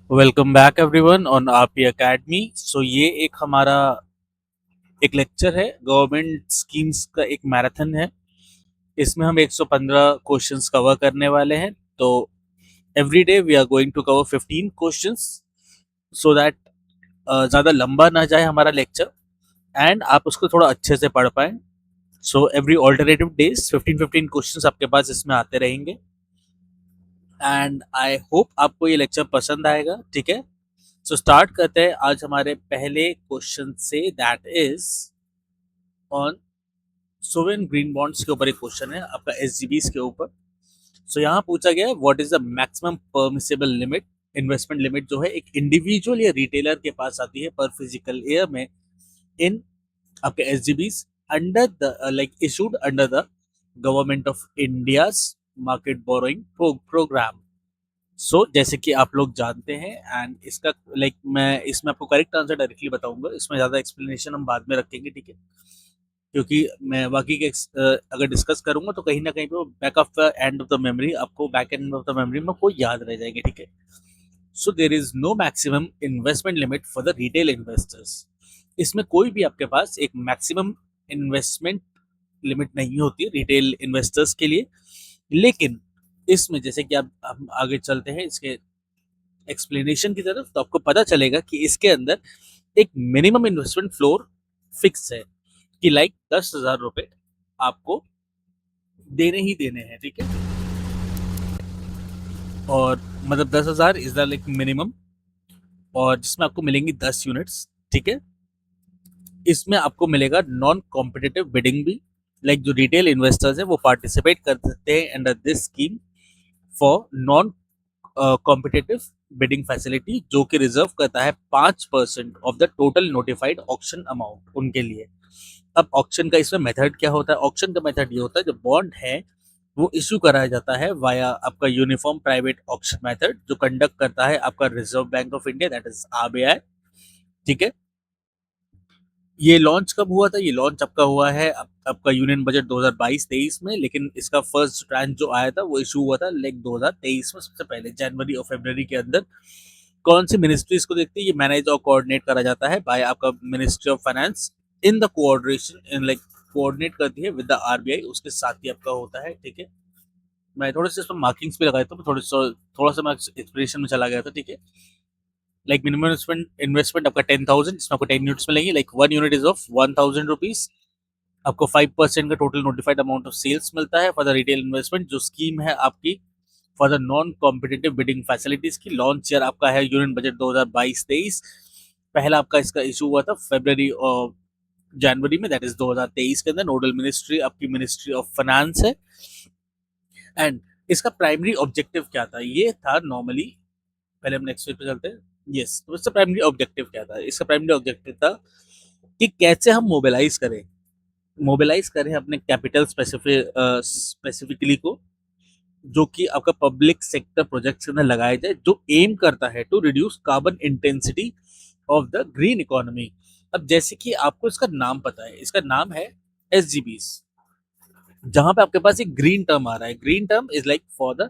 Welcome back everyone on RP academy. So ये एक हमारा एक लेक्चर है, गवर्नमेंट स्कीम्स का एक मैराथन है। इसमें हम 115 क्वेश्चंस कवर करने वाले हैं। तो every day we are going to cover 15 questions so that ज़्यादा लंबा ना जाए हमारा लेक्चर एंड आप उसको थोड़ा अच्छे से पढ़ पाएँ। So every alternative days 15-15 questions आपके पास इसमें आते रहेंगे एंड आई होप आपको ये लेक्चर पसंद आएगा। ठीक है, सो स्टार्ट करते हैं आज हमारे पहले क्वेश्चन से, that is on sovereign green bonds के ऊपर एक क्वेश्चन है आपका एसजीबीस के ऊपर। सो यहाँ पूछा गया है what is the maximum permissible limit, investment limit जो है एक इंडिविजुअल या रिटेलर के पास आती है पर फिजिकल ईयर में इन आपके SGBs under the like issued under the government of India's market borrowing programme. जैसे कि आप लोग जानते हैं एंड इसका मैं इसमें आपको करेक्ट आंसर डायरेक्टली बताऊंगा, इसमें ज़्यादा एक्सप्लेनेशन हम बाद में रखेंगे। ठीक है, क्योंकि मैं बाकी के अगर डिस्कस करूंगा तो कहीं ना कहीं पे back of the end of the memory, आपको back end of the memory में कोई याद रह जाएंगे। ठीक है, so there is no maximum investment limit for the retail investors. इसमें कोई भी आपके पास एक मैक्सिमम इन्वेस्टमेंट लिमिट नहीं होती रिटेल इन्वेस्टर्स के लिए। लेकिन इसमें जैसे कि आप हम आगे चलते हैं इसके एक्सप्लेनेशन की तरफ, तो आपको पता चलेगा कि इसके अंदर एक मिनिमम इन्वेस्टमेंट फ्लोर फिक्स है कि लाइक 10,000 रुपए आपको देने ही देने हैं। ठीक है, और मतलब 10,000 इज द लाइक मिनिमम, और जिसमें आपको मिलेंगी 10 यूनिट्स। ठीक है, इसमें आपको मिलेगा नॉन कॉम्पिटिटिव बिडिंग भी, लाइक जो रिटेल इन्वेस्टर्स हैं वो पार्टिसिपेट कर सकते हैं under this scheme for non competitive bidding facility, जो कि रिजर्व करता है 5% of the total notified auction amount उनके लिए। अब ऑक्शन का इसमें मेथड क्या होता है? ऑक्शन का मेथड ये होता है, जो बॉन्ड है वो इशू कराया जाता है वाया आपका यूनिफॉर्म प्राइवेट ऑक्शन मेथड, जो कंडक्ट करता है आपका reserve bank of India, that is RBI. ठीक है, ये लॉन्च कब हुआ था? ये लॉन्च आपका हुआ है आपका यूनियन बजट 2022-23 में, लेकिन इसका फर्स्ट ट्रांच जो आया था वो इशू हुआ था लाइक 2023 में, सबसे पहले जनवरी और फरवरी के अंदर। कौन सी मिनिस्ट्री इसको देखती है? ये मैनेज और कोऑर्डिनेट करा जाता है बाय आपका ministry of finance in the coordination in like coordinate करती है विद द आरबीआई, उसके साथ ही आपका होता है। ठीक है, मैं थोड़े से इसमें मार्किंग्स भी लगाया था, थोड़ा सा मैं एक्सप्लेनेशन में चला गया था। ठीक है, लाइक मिनिमम इन्वेस्टमेंट आपका 10,000, जिसमें आपको 10 यूनिट्स मिलेंगी, like 1 unit is of 1,000 rupees. आपको 5% का total notified amount of sales मिलता है फॉर द रिटेल इन्वेस्टमेंट। जो स्कीम है आपकी for the non competitive bidding facilities की, लॉन्च ईयर आपका है यूनियन बजट 2022-23। पहला आपका इसका इशू हुआ था फरवरी और जनवरी में, दैट इज 2023 के अंदर। नोडल मिनिस्ट्री आपकी मिनिस्ट्री ऑफ फाइनेंस है। एंड इसका प्राइमरी ऑब्जेक्टिव क्या था? ये था नॉर्मली, पहले हम नेक्स्ट पेज पे चलते हैं। यस, तो इसका प्राइमरी ऑब्जेक्टिव क्या था? इसका प्राइमरी ऑब्जेक्टिव था कि कैसे हम मोबिलाइज करें अपने कैपिटल स्पेसिफिकली को, जो कि आपका पब्लिक सेक्टर प्रोजेक्ट्स के अंदर लगाया जाए, जो एम करता है to reduce carbon intensity of the green economy. अब जैसे कि आपको इसका नाम पता है, इसका नाम है एसजीबीस। जहां पे आपके पास एक ग्रीन टर्म आ रहा है, green term is like for the,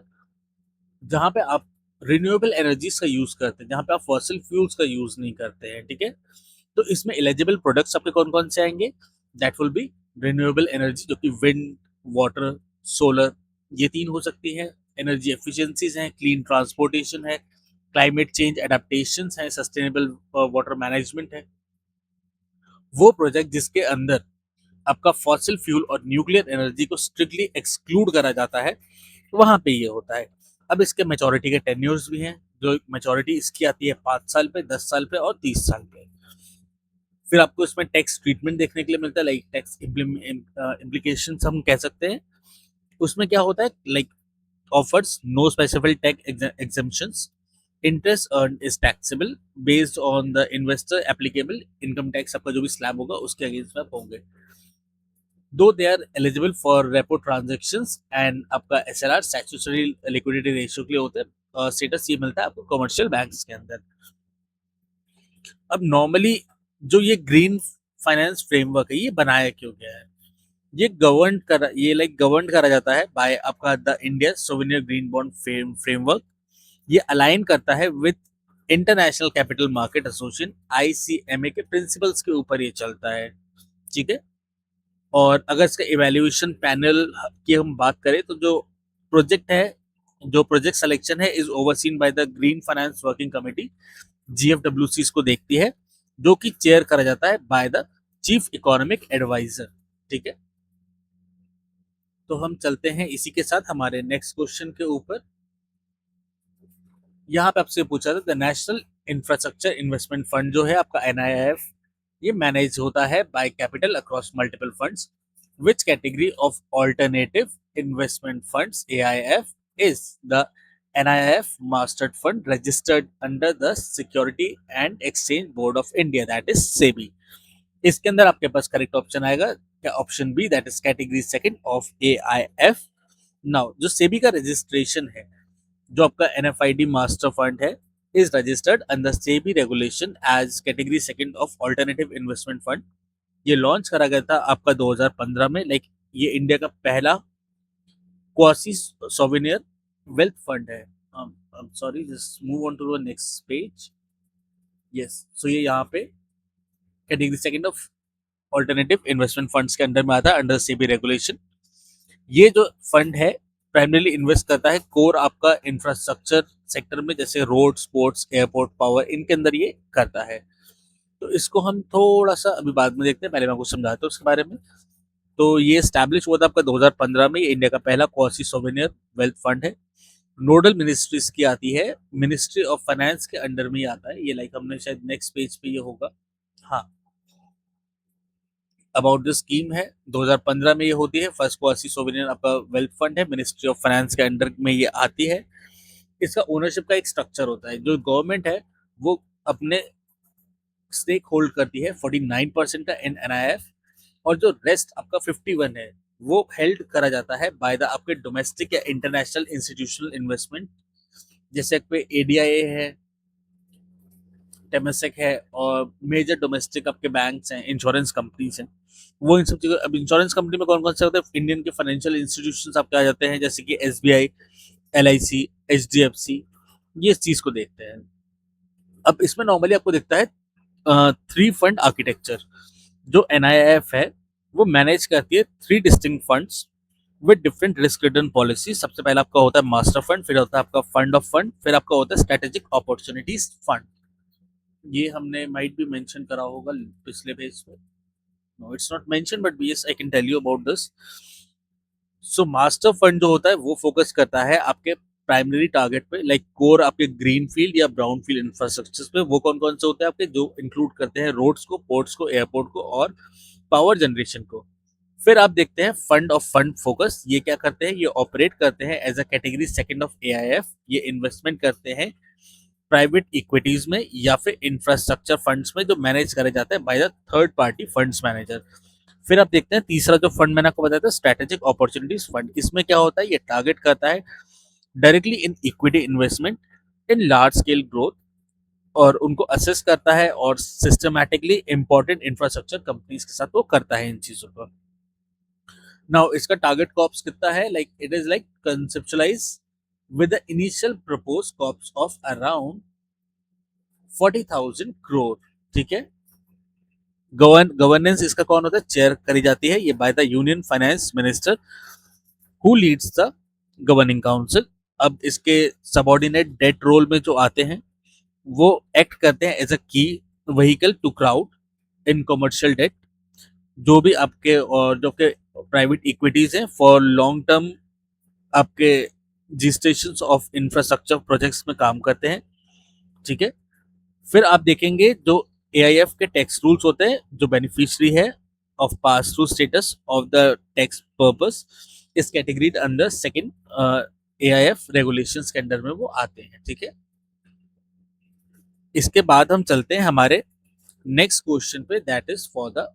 जहां पे आप रिन्यूएबल एनर्जीज का यूज करते हैं, जहां पे आप फॉसिल फ्यूल्स का यूज नहीं करते हैं। ठीक है, तो इसमें एलिजिबल प्रोडक्ट्स आपके कौन कौन से आएंगे? That will B renewable energy, जो कि विंड, वाटर, सोलर, ये तीन हो सकती है। एनर्जी एफिशिएंसीज हैं, क्लीन ट्रांसपोर्टेशन है, क्लाइमेट चेंज एडेप्टेशन है, सस्टेनेबल वाटर मैनेजमेंट है। वो प्रोजेक्ट जिसके अंदर आपका फॉसिल फ्यूल और न्यूक्लियर एनर्जी को स्ट्रिक्टली एक्सक्लूड करा जाता है, वहां पे ये होता है। अब इसके मेचोरिटी के टेन्योर्स भी हैं, जो मेचोरिटी इसकी आती है 5 साल पे, 10 साल पे और 30 साल पे। फिर आपको इसमें टैक्स ट्रीटमेंट देखने के लिए मिलता है, लाइक टैक्स इम्प्लीकेशन हम कह सकते हैं। उसमें क्या होता है? Like offers no specific tax exemptions, interest earn is taxable based on the investor applicable income tax, आपका जो भी स्लैब होगा उसके अगेंस्ट में आप होंगे। Though they are eligible for repo transactions and आपका एसएलआर स्टैट्यूटरी लिक्विडिटी रेशियो के लिए होते हैं। स्टेटस ये मिलता है आपको कमर्शियल बैंक्स के अंदर। अब नॉर्मली जो ये ग्रीन फाइनेंस फ्रेमवर्क है, ये बनाया क्यों गया है? ये लाइक गवर्न करा जाता है बाय आपका the India souvenir green bond framework. ये अलाइन करता है with international capital market association ICMA के प्रिंसिपल्स के ऊपर ये चलता है, ठीक है। और अगर इसका इवैल्यूएशन पैनल की हम बात करें तो जो प्रोजेक्ट है, जो प्रोजेक्ट सिलेक्शन है is overseen by the green finance working committee, GFWC इसको देखती है, जो कि चेयर करा जाता है by the chief economic adviser, ठीक है। तो हम चलते हैं इसी के साथ हमारे नेक्स्ट क्वेश्चन के ऊपर। यहाँ पे आपसे पूछा था the national infrastructure investment fund जो है आपका NIIF, ये मैनेज होता है by capital across multiple funds, which category of alternative investment funds AIF is the NIIF mastered fund registered under the Security and Exchange Board of India, that is SEBI। इसके अंदर आपके पास correct option आएगा क्या, option B, that is category second of AIF। Now जो SEBI का registration है, जो आपका NFID मास्टर फंड है, is registered under SEBI regulation as category second of alternative investment fund. ये लॉन्च करा गया था आपका 2015 में। लाइक ये इंडिया का पहला क्वासी सोवेनियर वेल्थ फंड है। Sorry, just move on to the next page. Yes, so ये यहाँ पे category second of alternative investment funds के अंडर में आता है अंडर सेबी रेगुलेशन। ये जो फंड है प्राइमरीली इन्वेस्ट करता है कोर आपका इंफ्रास्ट्रक्चर सेक्टर में, जैसे रोड, स्पोर्ट्स, एयरपोर्ट, पावर, इनके अंदर ये करता है। तो इसको हम थोड़ा सा अभी बाद में देखते हैं, पहले मैं आपको समझाता हूँ उसके बारे में। तो ये स्टैब्लिश हुआ था आपका 2015 में। ये इंडिया का पहला क्वासी सोवेनियर वेल्थ फंड है। नोडल मिनिस्ट्रीज की आती है, मिनिस्ट्री ऑफ फाइनेंस के अंडर में ही आता है ये। लाइक हमने शायद नेक्स्ट पेज पे ये होगा, हाँ, अबाउट द स्कीम है। 2015 में ये होती है, फर्स्ट क्वासी सोवेनियर आपका वेल्थ फंड है, मिनिस्ट्री ऑफ फाइनेंस के अंडर में ये आती है। इसका ओनरशिप का एक स्ट्रक्चर होता है, जो गवर्नमेंट है वो अपने स्टेक होल्ड करती है 49% का इन NIIF, और जो रेस्ट आपका 51 है वो हेल्ड करा जाता है बाय द आपके डोमेस्टिक या इंटरनेशनल इंस्टीट्यूशनल इन्वेस्टमेंट, जैसे आपके ADIA है, टेमेसेक है, और मेजर डोमेस्टिक आपके बैंक्स हैं, इंश्योरेंस कंपनीज हैं। वो इन सब चीज़ों, अब इंश्योरेंस कंपनी में कौन कौन से होते हैं, इंडियन के फाइनेंशियल इंस्टीट्यूशंस आपके आ जाते हैं, जैसे कि SBI, LIC, HDFC, ये इस चीज़ को देखते हैं। अब इसमें नॉर्मली आपको दिखता है थ्री फंड आर्किटेक्चर। जो NIIF है वो मैनेज करती है three distinct funds with different risk return policy. सबसे पहला आपका होता है मास्टर फंड, फिर होता है आपका फंड ऑफ फंड, फिर आपका होता है स्ट्रेटेजिक अपॉर्चुनिटीज फंड। ये हमने माइट भी मेंशन करा होगा पिछले पेज पे। No, it's not mention, but yes I can tell you about this. So master fund जो होता है वो फोकस करता है आपके प्राइमरी टारगेट पे, लाइक कोर आपके ग्रीन फील्ड या ब्राउन फील्ड इंफ्रास्ट्रक्चर पे। वो कौन कौन से होते हैं आपके, जो इंक्लूड करते हैं रोड्स को, पोर्ट्स को, एयरपोर्ट को और पावर जनरेशन को। फिर आप देखते हैं फंड ऑफ फंड फोकस, ये क्या करते हैं, ये ऑपरेट करते हैं as a category second of AIF। ये इन्वेस्टमेंट करते हैं प्राइवेट इक्विटीज में या फिर इंफ्रास्ट्रक्चर फंड्स में, जो मैनेज करे जाते हैं by the third party funds manager. फिर आप देखते हैं तीसरा जो फंड मैंने आपको बताया था, स्ट्रेटेजिक अपॉर्चुनिटीज फंड। इसमें क्या होता है, ये टारगेट करता है directly in equity investment in large scale growth, और उनको असेस करता है और सिस्टमैटिकली इंपॉर्टेंट इंफ्रास्ट्रक्चर कंपनीज के साथ वो करता है इन चीजों को। नाउ इसका टारगेट कॉप्स कितना है, like it is like conceptualise with the initial proposed corps of around 40,000 crore, ठीक है। गवर्नेंस इसका कौन होता है, चेयर करी जाती है ये by the union finance minister who leads the governing council. अब इसके सबऑर्डिनेट डेट रोल में जो आते हैं वो एक्ट करते हैं as a key vehicle to crowd in commercial debt, जो भी आपके और जो के प्राइवेट इक्विटीज हैं फॉर लॉन्ग टर्म आपके रजिस्ट्रेशन ऑफ इंफ्रास्ट्रक्चर प्रोजेक्ट्स में काम करते हैं, ठीक है। फिर आप देखेंगे जो AIF के टैक्स रूल्स होते हैं, जो बेनिफिशियरी है of pass through status of the tax purpose, इस category under second AIF regulations के अंडर में वो आते हैं, ठीक है। इसके बाद हम चलते हैं हमारे नेक्स्ट क्वेश्चन पे, दैट इज फॉर द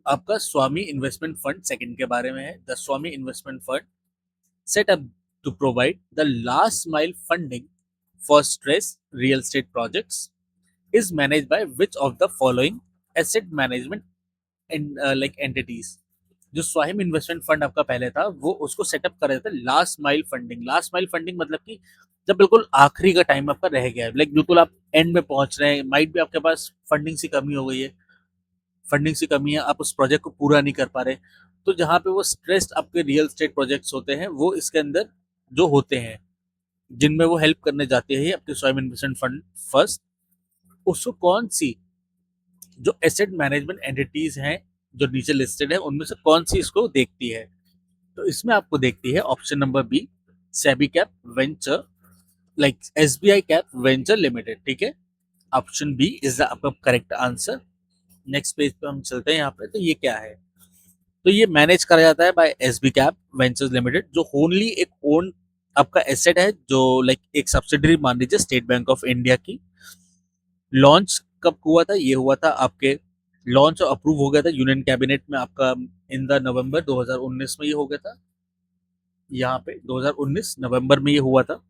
आपका स्वामी इन्वेस्टमेंट फंड सेकंड के बारे में है। The Swami investment fund set up to provide the last mile funding for stressed real estate projects is managed by which of the following asset management and like entities, जो स्वाहिम investment fund आपका पहले था वो उसको setup कर रहे थे last mile funding. Last mile funding मतलब कि जब बिल्कुल आखिरी का टाइम आपका रह गया है, लाइक बिल्कुल आप एंड में पहुंच रहे हैं, माइट भी आपके पास फंडिंग सी कमी हो गई है, फंडिंग सी कमी है, आप उस प्रोजेक्ट को पूरा नहीं कर पा रहे, तो जहाँ पे वो स्ट्रेस्ड आपके रियल स्टेट प्रोजेक्ट्स होते हैं वो इसके अंदर जो होते हैं, जिनमें वो हेल्प करने जाते हैं आपके स्वयं इन्वेस्टमेंट फंड फर्स्ट, उसको कौन सी जो एसेट मैनेजमेंट एंटिटीज हैं जो नीचे लिस्टेड है उनमें से कौन सी इसको देखती है, तो इसमें आपको देखती है option number B, SEBI cap venture, like SBI cap venture limited. ठीक है, ऑप्शन बी इज द आपका करेक्ट आंसर। नेक्स्ट पेज पे हम चलते हैं यहाँ पे, तो ये क्या है, तो ये मैनेज करा जाता है bye SB cap ventures limited, जो ओनली एक ओन आपका एसेट है, जो लाइक एक सब्सिडरी मान लीजिए स्टेट बैंक ऑफ इंडिया की। लॉन्च कब हुआ था, ये हुआ था आपके लॉन्च और अप्रूव हो गया था यूनियन कैबिनेट में आपका इन द नवंबर 2019 में ये हो गया था, यहाँ पे 2019 नवंबर में ये हुआ था।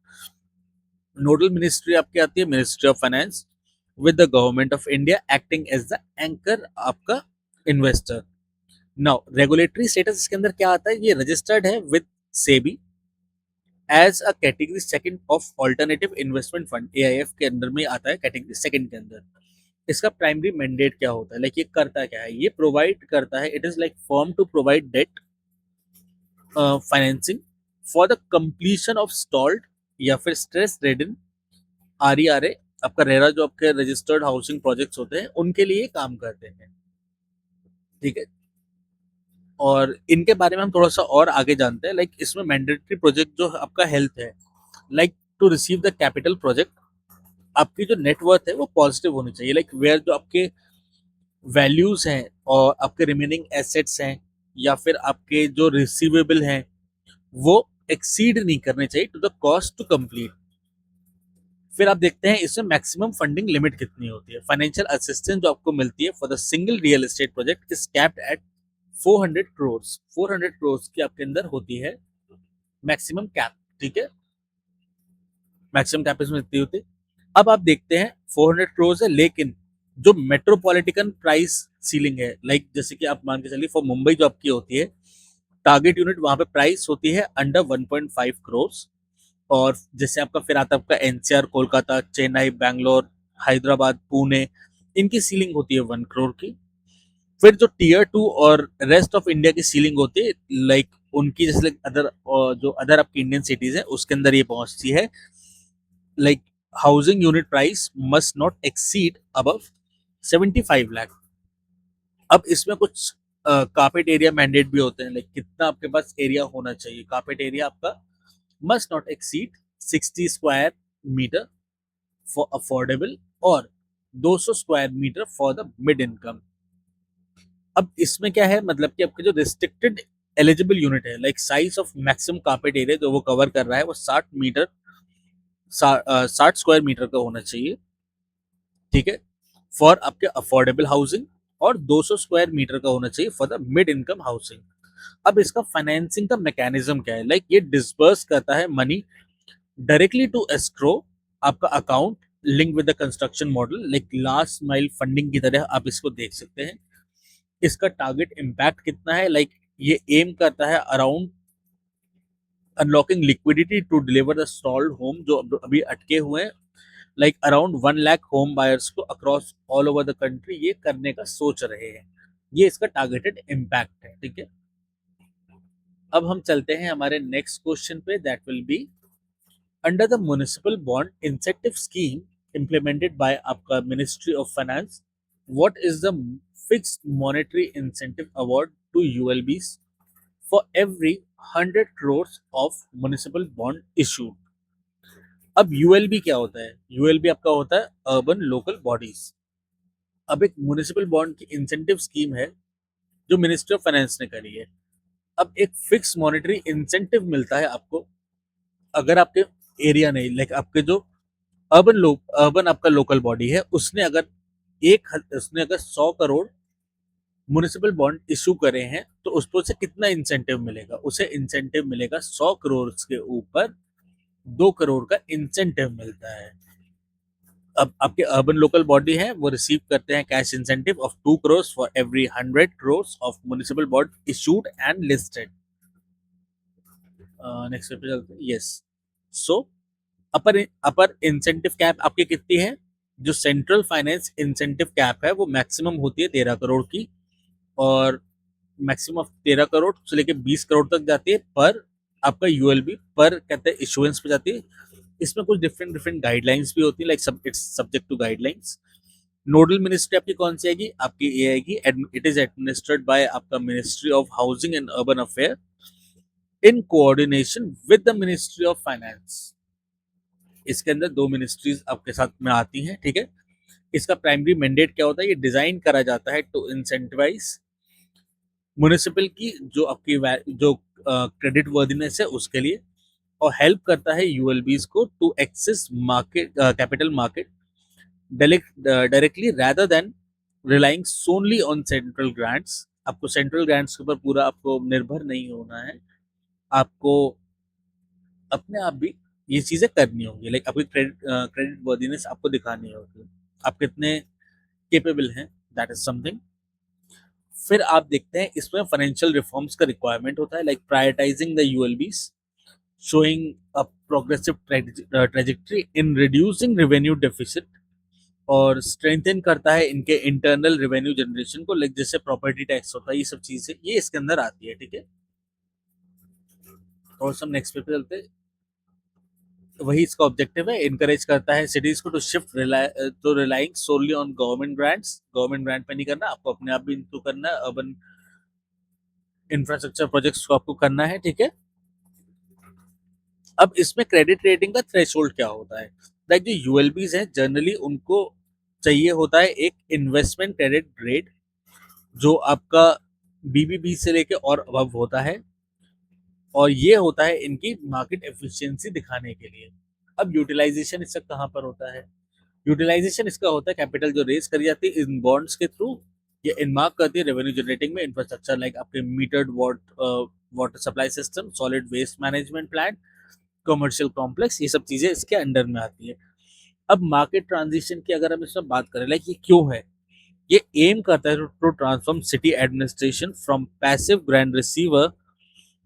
नोडल मिनिस्ट्री आपकी आती है ministry of finance with the government of India acting as the anchor आपका इन्वेस्टर। नाउ रेगुलेटरी स्टेटस इसके अंदर क्या आता है, ये रजिस्टर्ड है with SEBI as a category second of alternative investment fund, AIF के अंदर में आता है कैटेगरी सेकंड के अंदर। इसका प्राइमरी मैंडेट क्या होता है, लाइक ये करता क्या है, ये प्रोवाइड करता है, it is like form to provide debt financing for the completion of stalled या फिर स्ट्रेस रेडन आरईआरए, आपका रेरा जो आपके रजिस्टर्ड हाउसिंग प्रोजेक्ट्स होते हैं उनके लिए काम करते हैं। ठीक है, और इनके बारे में हम थोड़ा सा और आगे जानते हैं, लाइक इसमें मैंडेटरी प्रोजेक्ट जो आपका हेल्थ है, like to receive the capital project, आपकी जो नेटवर्थ है वो पॉजिटिव होनी चाहिए, लाइक वेयर जो आपके वैल्यूज हैं और आपके रिमेनिंग एसेट्स हैं या फिर आपके जो रिसीवेबल हैं वो एक्सीड नहीं करने चाहिए to the cost to complete. फिर आप देखते हैं इसमें मैक्सिमम फंडिंग लिमिट कितनी होती है, फाइनेंशियल असिस्टेंस जो आपको मिलती है for the single real estate project is capped at 400 crore, 400 crore की आपके अंदर होती है मैक्सिमम कैप। ठीक है, मैक्सिमम कैप इसमें इतनी होती है। अब आप देखते हैं 400 करोड़ है, लेकिन जो मेट्रोपॉलिटन प्राइस सीलिंग है, लाइक जैसे कि आप मान के चलिए फॉर मुंबई जो आपकी होती है टारगेट यूनिट, वहां पे प्राइस होती है अंडर 1.5 करोड़, और जैसे आपका फिर आता है आपका एनसीआर कोलकाता चेन्नई बैंगलोर हैदराबाद पुणे, इनकी सीलिंग होती है 1 करोड़ की। फिर जो टीयर 2 और रेस्ट ऑफ इंडिया की सीलिंग होती है, लाइक उनकी जैसे अदर जो अदर आपकी इंडियन सिटीज है उसके अंदर ये पहुंचती है, like housing unit price must not exceed above 75 lakh. अब इसमें कुछ कार्पेट एरिया मैंडेट भी होते हैं, लाइक कितना आपके पास एरिया होना चाहिए, कार्पेट एरिया आपका must not exceed 60 square metre for affordable और 200 square metre for the mid income. अब इसमें क्या है, मतलब कि आपके जो रिस्ट्रिक्टेड एलिजिबल यूनिट है, like size of maximum carpet area जो वो कवर कर रहा है वो 60 मीटर 60 स्क्वायर मीटर का होना चाहिए। ठीक है, फॉर आपके अफोर्डेबल हाउसिंग, और 200 स्क्वायर मीटर का होना चाहिए for the mid income housing. अब इसका फाइनेंसिंग का मैकेनिज्म क्या है, लाइक ये डिस्बर्स करता है मनी डायरेक्टली टू एस्क्रो आपका account link with the construction model, like last mile funding की तरह आप इसको देख सकते हैं। इसका टारगेट इम्पैक्ट कितना है, लाइक ये एम करता है around unlocking liquidity to deliver the stalled home जो अभी अटके हुए हैं, like around 1 lakh home buyers को across all over the country ये करने का सोच रहे हैं, ये इसका टारगेटेड इम्पैक्ट है। ठीक है, अब हम चलते हैं हमारे नेक्स्ट क्वेश्चन पे, that will be under the municipal bond incentive scheme implemented by आपका ministry of finance, what is the fixed monetary incentive award to ULBs for every 100 crores of municipal bond issued? अब ULB क्या होता है, ULB आपका होता है urban local bodies. अब एक म्युनिसिपल बॉन्ड की इंसेंटिव स्कीम है जो मिनिस्ट्री ऑफ फाइनेंस ने करी है। अब एक फिक्स मॉनेटरी इंसेंटिव मिलता है आपको अगर आपके एरिया नहीं, लाइक आपके जो अर्बन आपका लोकल बॉडी है उसने अगर 100 करोड़ म्युनिसिपल बॉन्ड इशू करे हैं तो उसको से कितना इंसेंटिव मिलेगा, उसे इंसेंटिव मिलेगा 100 करोड़ के ऊपर 2 करोड़ का इंसेंटिव मिलता है। अब आपके अर्बन लोकल बॉडी है वो रिसीव करते हैं cash incentive of 2 crores for every 100 crores of municipal bond issued and listed. Next पे चलते हैं। यस, सो अपर अपर इंसेंटिव कैप आपकी कितनी है? जो सेंट्रल फाइनेंस इंसेंटिव कैप है वो मैक्सिमम होती है 13 करोड़ की, और मैक्सिमम ऑफ 13 करोड़ से लेके 20 करोड़ तक जाती है पर आपका यूएलबी पर कहते हैं इशुएंस पे जाती है। इसमें कुछ डिफरेंट डिफरेंट गाइडलाइंस भी होती है, लाइक सब it's subject to guidelines. Nodal ministry आपकी कौन सी आएगी? आपकी ये आएगी, इट इज एडमिनिस्ट्रेड बाय आपका ministry of housing and urban affair in coordination with the ministry of finance. इसके अंदर दो मिनिस्ट्रीज आपके साथ में आती हैं, ठीक है। इसका प्राइमरी मैंडेट क्या होता है? ये डिजाइन करा जाता है टू इंसेंटिवाइज म्युनिसिपल की जो आपकी जो क्रेडिट वर्दीनेस है उसके लिए, और हेल्प करता है यूएलबीज को to access market capital market directly rather than relying solely on central grants. आपको सेंट्रल ग्रांट्स के ऊपर पूरा आपको निर्भर नहीं होना है, आपको अपने आप भी ये चीजें करनी होंगी, लाइक आपकी क्रेडिट वर्दीनेस आपको दिखानी होगी, आप कितने केपेबल हैं, दैट इज समथिंग। फिर आप देखते हैं इसमें फाइनेंशियल रिफॉर्म्स का रिक्वायरमेंट होता है, like prioritising the ULBs, showing a progressive trajectory in reducing revenue deficit, और स्ट्रेंथन करता है इनके इंटरनल रेवेन्यू जनरेशन को, लाइक जैसे प्रॉपर्टी टैक्स होता है, ये सब चीजें ये इसके अंदर आती है, ठीक है। और सब नेक्स्ट पे चलते हैं। वही इसका ऑब्जेक्टिव है, इनकरेज करता है सिटीज को to shift to relying solely on government grants. Government grant पे नहीं करना, आपको अपने आप भी इनको करना है, अर्बन इंफ्रास्ट्रक्चर प्रोजेक्ट्स को आपको करना है, ठीक है। अब इसमें क्रेडिट रेटिंग का थ्रेशोल्ड क्या होता है? लाइक जो यूएलबीज हैं जनरली उनको चाहिए होता है एक इन्वेस्टमेंट क्रेडिट रेट जो आपका बीबीबी से लेके और अबव होता है, और ये होता है इनकी मार्केट एफिशिएंसी दिखाने के लिए। अब यूटिलाइजेशन इसका कहाँ पर होता है? यूटिलाइजेशन इसका होता है कैपिटल जो रेज करी जाती है इन बॉन्ड्स के थ्रू, ये इनमार्क करती है रेवेन्यू जनरेटिंग में इंफ्रास्ट्रक्चर, लाइक आपके metered water supply system, solid waste management plant, commercial complex, ये सब चीजें इसके अंडर में आती है। अब मार्केट ट्रांजिशन की अगर हम इसमें बात करें, लाइक ये क्यों है? ये एम करता है to transform city administration from passive grand receiver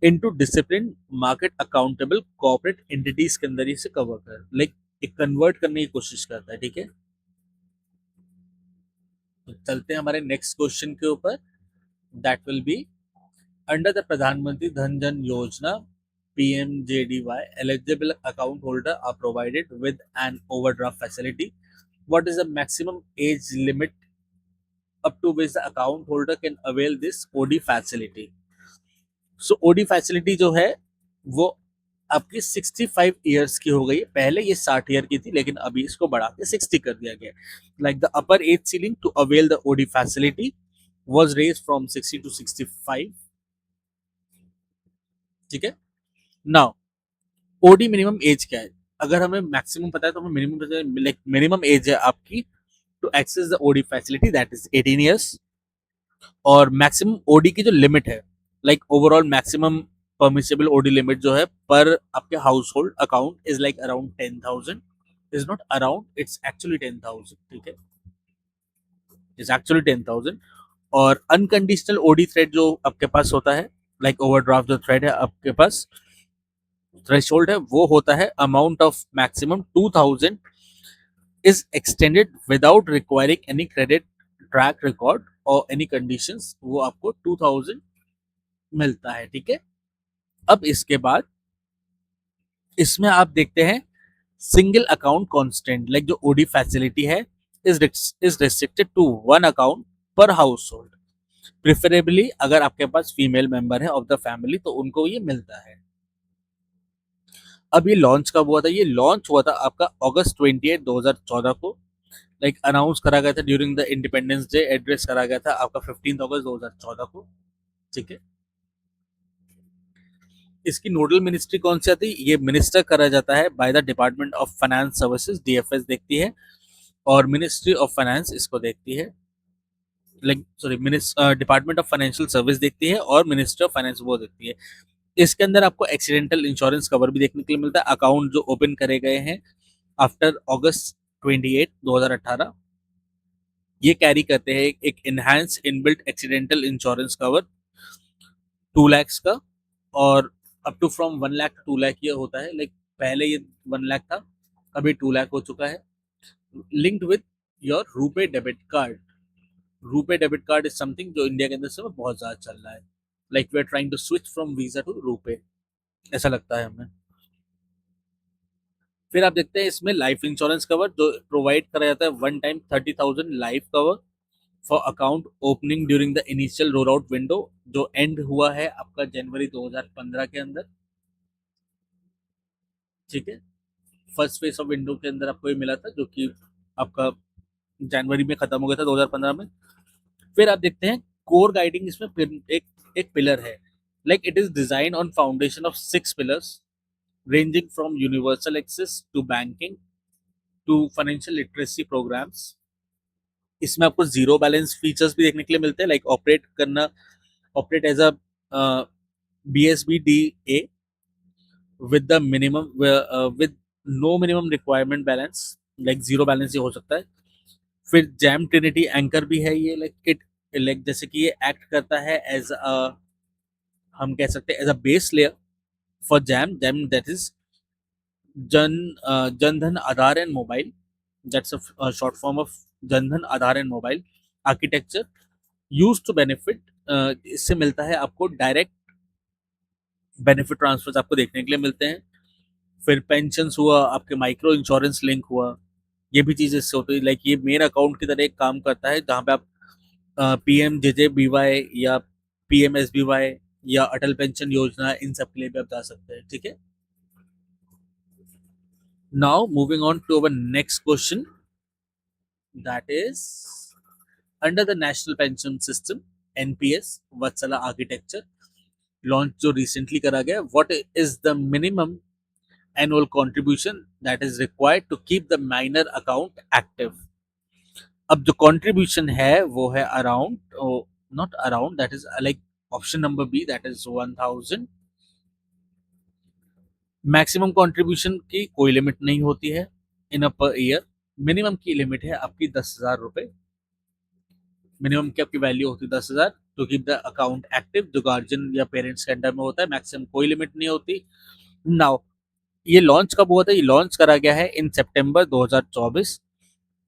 into discipline market accountable corporate entities के अंदर इसे कवर कर, लाइक एक कन्वर्ट करने की कोशिश करता है, ठीक है। तो चलते हैं हमारे नेक्स्ट क्वेश्चन के ऊपर, that will be under the प्रधानमंत्री धन जन योजना PMJDY, eligible account holder are provided with an overdraft facility. What is the maximum age limit up to which the account holder can avail this OD facility? So OD facility जो है वो आपकी 65 years की हो गई। पहले ये 60 year की थी लेकिन अभी इसको बढ़ा के 60 कर दिया गया। Like the upper age ceiling to avail the OD facility was raised from 60 to 65, ठीक है। नाउ ओडी मिनिमम एज क्या है? अगर हमें मैक्सिमम पता है तो हमें मिनिमम पता है, लाइक मिनिमम एज है आपकी to access the OD facility that is 18 years, और मैक्सिमम ओडी की जो लिमिट है, like overall maximum permissible OD limit जो है पर आपके household account is like around 10,000, is not around, it's actually 10,000, ठीक है, इज एक्चुअली 10,000। और अनकंडीशनल ओडी थ्रेड जो आपके पास होता है, लाइक ओवरड्राफ्ट जो थ्रेड है आपके पास, थ्रेशोल्ड है वो होता है amount of maximum 2,000 is extended without requiring any credit track record और एनी कंडीशंस, वो आपको 2,000 मिलता है, ठीक है। अब इसके बाद इसमें आप देखते हैं सिंगल अकाउंट कांस्टेंट, लाइक जो ओडी फैसिलिटी है is restricted to one account per household, preferably अगर आपके पास फीमेल मेंबर है ऑफ द फैमिली तो उनको ये मिलता है। अब ये लॉन्च कब हुआ था? ये लॉन्च हुआ था आपका अगस्त 28 2014 को, लाइक अनाउंस करा गया था during the independence day, address करा गया था आपका 15 अगस्त 2014 को, ठीक है। इसकी नोडल मिनिस्ट्री कौन सी आती है? ये मिनिस्टर करा जाता है by the department of finance services, DFS देखती है, और मिनिस्ट्री ऑफ फाइनेंस इसको देखती है, like sorry department of financial service देखती है और मिनिस्ट्री ऑफ फाइनेंस वो देखती है। इसके अंदर आपको एक्सीडेंटल इंश्योरेंस कवर भी देखने के लिए मिलता है। अकाउंट जो ओपन करे गए हैं आफ्टर अगस्त 28/2018 ये कैरी करते हैं एक enhance inbuilt accidental insurance cover 2 lakh का, और up to from 1 lakh to 2 lakh ये होता है। लाइक पहले ये 1 लाख था, अभी 2 लाख हो चुका है। Linked with your RuPay debit card. RuPay debit card is something जो इंडिया के अंदर से बहुत ज्यादा चल रहा है। Like we are trying to switch from Visa to RuPay, ऐसा लगता है हमें। फिर आप देखते हैं इसमें लाइफ इंश्योरेंस कवर जो प्रोवाइड करा जाता है, one time 30,000 life cover for account opening during the initial roll out window, जो एंड हुआ है आपका जनवरी 2015 के अंदर। ठीक है, फर्स्ट फेज ऑफ विंडो के अंदर आपको ये मिला था, जो कि आपका जनवरी में खत्म हो गया था 2015 में। फिर आप देखते हैं कोर गाइडिंग, इसमें फिर एक पिलर है। Like it is design on foundation of 6 pillars ranging from universal access to banking to financial literacy programs। इसमें आपको जीरो बैलेंस फीचर्स भी देखने के लिए मिलते हैं, like operate as a BSBDA with the minimum with no minimum requirement balance, like zero balance ही हो सकता है। फिर जैम ट्रिनिटी एंकर भी है ये, लाइक इट लाइक जैसे कि ये एक्ट करता है एज अ, हम कह सकते हैं as a base layer for JAM that is Jan Dhan Aadhaar and mobile, that's a short form of Jan Dhan Aadhaar and mobile architecture use to benefit. इससे मिलता है आपको डायरेक्ट बेनिफिट ट्रांसफर आपको देखने के लिए मिलते हैं। फिर पेंशन हुआ, आपके माइक्रो इंश्योरेंस लिंक हुआ, ये भी चीज़ इससे होती है। लाइक ये मेन अकाउंट की तरह एक काम करता है, जहाँ पे आप PMJJBY या PMSBY या अटल पेंशन योजना, इन सब के लिए भी आप जा सकते हैं। ठीक है, now moving on to our next question, that is under the national pension system NPS Vatsalya architecture launch जो रिसेंटली करा गया, what is the minimum annual contribution that is required to keep the minor account active। अब जो contribution है वो है around, not around, that is like option number B, that is 1000। Maximum contribution की कोई लिमिट नहीं होती है इन अ पर ईयर। मिनिमम की लिमिट है आपकी 10,000 रुपए। मिनिमम की आपकी वैल्यू होती है 10,000 to keep the account active, जो गार्जियन या पेरेंट्स के अंडर में होता है। मैक्सिमम कोई लिमिट नहीं होती। नाउ ये लॉन्च कब हुआ था? ये लॉन्च करा गया है इन सितंबर 2024,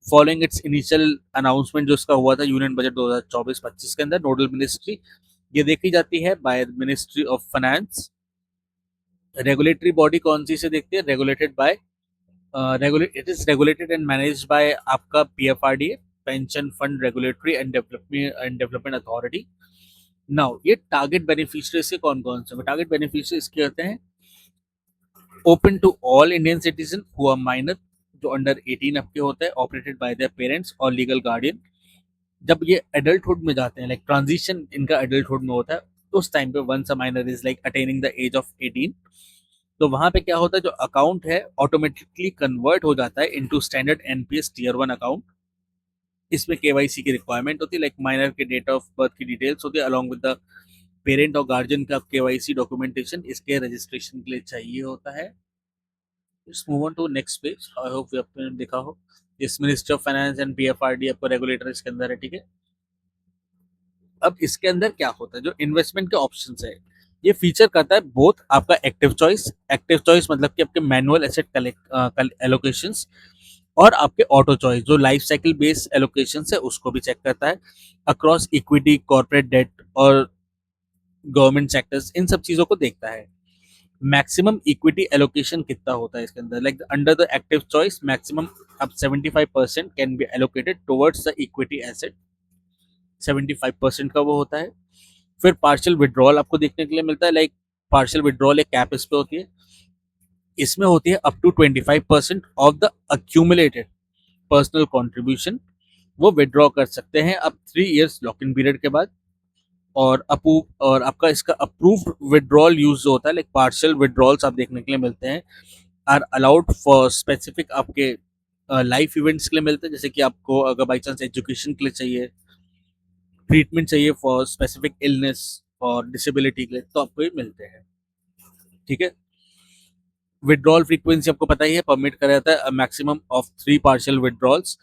फॉलोइंग इट्स इनिशियल अनाउंसमेंट जो इसका हुआ था यूनियन बजट 2024-25 के अंदर। नोडल मिनिस्ट्री ये देखी जाती है by ministry of finance. Regulatory body कौन सी से देखती है? Regulated by it is regulated and managed by आपका PFRDA, pension fund regulatory and development authority. Now ये टारगेट बेनिफिशियरीज के कौन कौन से? टारगेट बेनिफिशियरी इसके होते हैं open to all Indian citizen who are minor, जो अंडर 18 आपके होते हैं, ऑपरेटेड बाय देयर पेरेंट्स और लीगल गार्डियन। जब ये एडल्टहुड में जाते हैं, लाइक ट्रांजिशन इनका एडल्टहुड में होता है, तो उस टाइम पे once a minor is like attaining the age of 18, तो वहां पे क्या होता है, जो अकाउंट है ऑटोमेटिकली कन्वर्ट हो जाता है into standard NPS tier 1 account. इसमें KYC की रिक्वायरमेंट होती है, लाइक माइनर के डेट ऑफ बर्थ की डिटेल्स होती है अलॉन्ग विद द पेरेंट और गार्जियन का KYC डॉक्यूमेंटेशन इसके रजिस्ट्रेशन के लिए चाहिए होता है। Let's move on to next page। I hope आपने देखा हो, इस ministry of finance and PFRD आपको रेगुलेटर इसके अंदर है। ठीक है, अब इसके अंदर क्या होता है, जो इन्वेस्टमेंट के ऑप्शंस है, ये फीचर करता है बोथ आपका एक्टिव चॉइस मतलब कि आपके मैनुअल एसेट एलोकेशंस, और आपके ऑटो चॉइस जो लाइफ साइकिल बेस्ड एलोकेशंस है उसको भी चेक करता है अक्रॉस इक्विटी, कॉर्पोरेट डेट और गवर्नमेंट सेक्टर्स, इन सब चीजों को देखता है। मैक्सिमम इक्विटी एलोकेशन कितना होता है इसके अंदर? Like under the active choice maximum अब 75% can be allocated towards the equity asset, 75% का वो होता है। फिर पार्शियल विड्रॉल आपको देखने के लिए मिलता है, लाइक पार्शियल विड्रॉल एक कैप इस पे होती है, इसमें होती है up to 25% of the accumulated personal contribution, वो विड्रॉ कर सकते हैं अब 3 इयर्स लॉक इन पीरियड के बाद। और आपका इसका अप्रूव्ड विड्रॉल यूज होता है, लाइक पार्शियल विड्रॉल्स आप देखने के लिए मिलते हैं, आर अलाउड फॉर स्पेसिफिक आपके लाइफ इवेंट्स के लिए मिलते हैं, जैसे कि आपको अगर बाई चांस एजुकेशन के लिए चाहिए, ट्रीटमेंट चाहिए फॉर स्पेसिफिक इलनेस और डिसेबिलिटी के लिए, तो आपको ये मिलते हैं। ठीक है, विड्रॉल फ्रीक्वेंसी आपको पता ही है, परमिट करा जाता है maximum of 3 partial withdrawals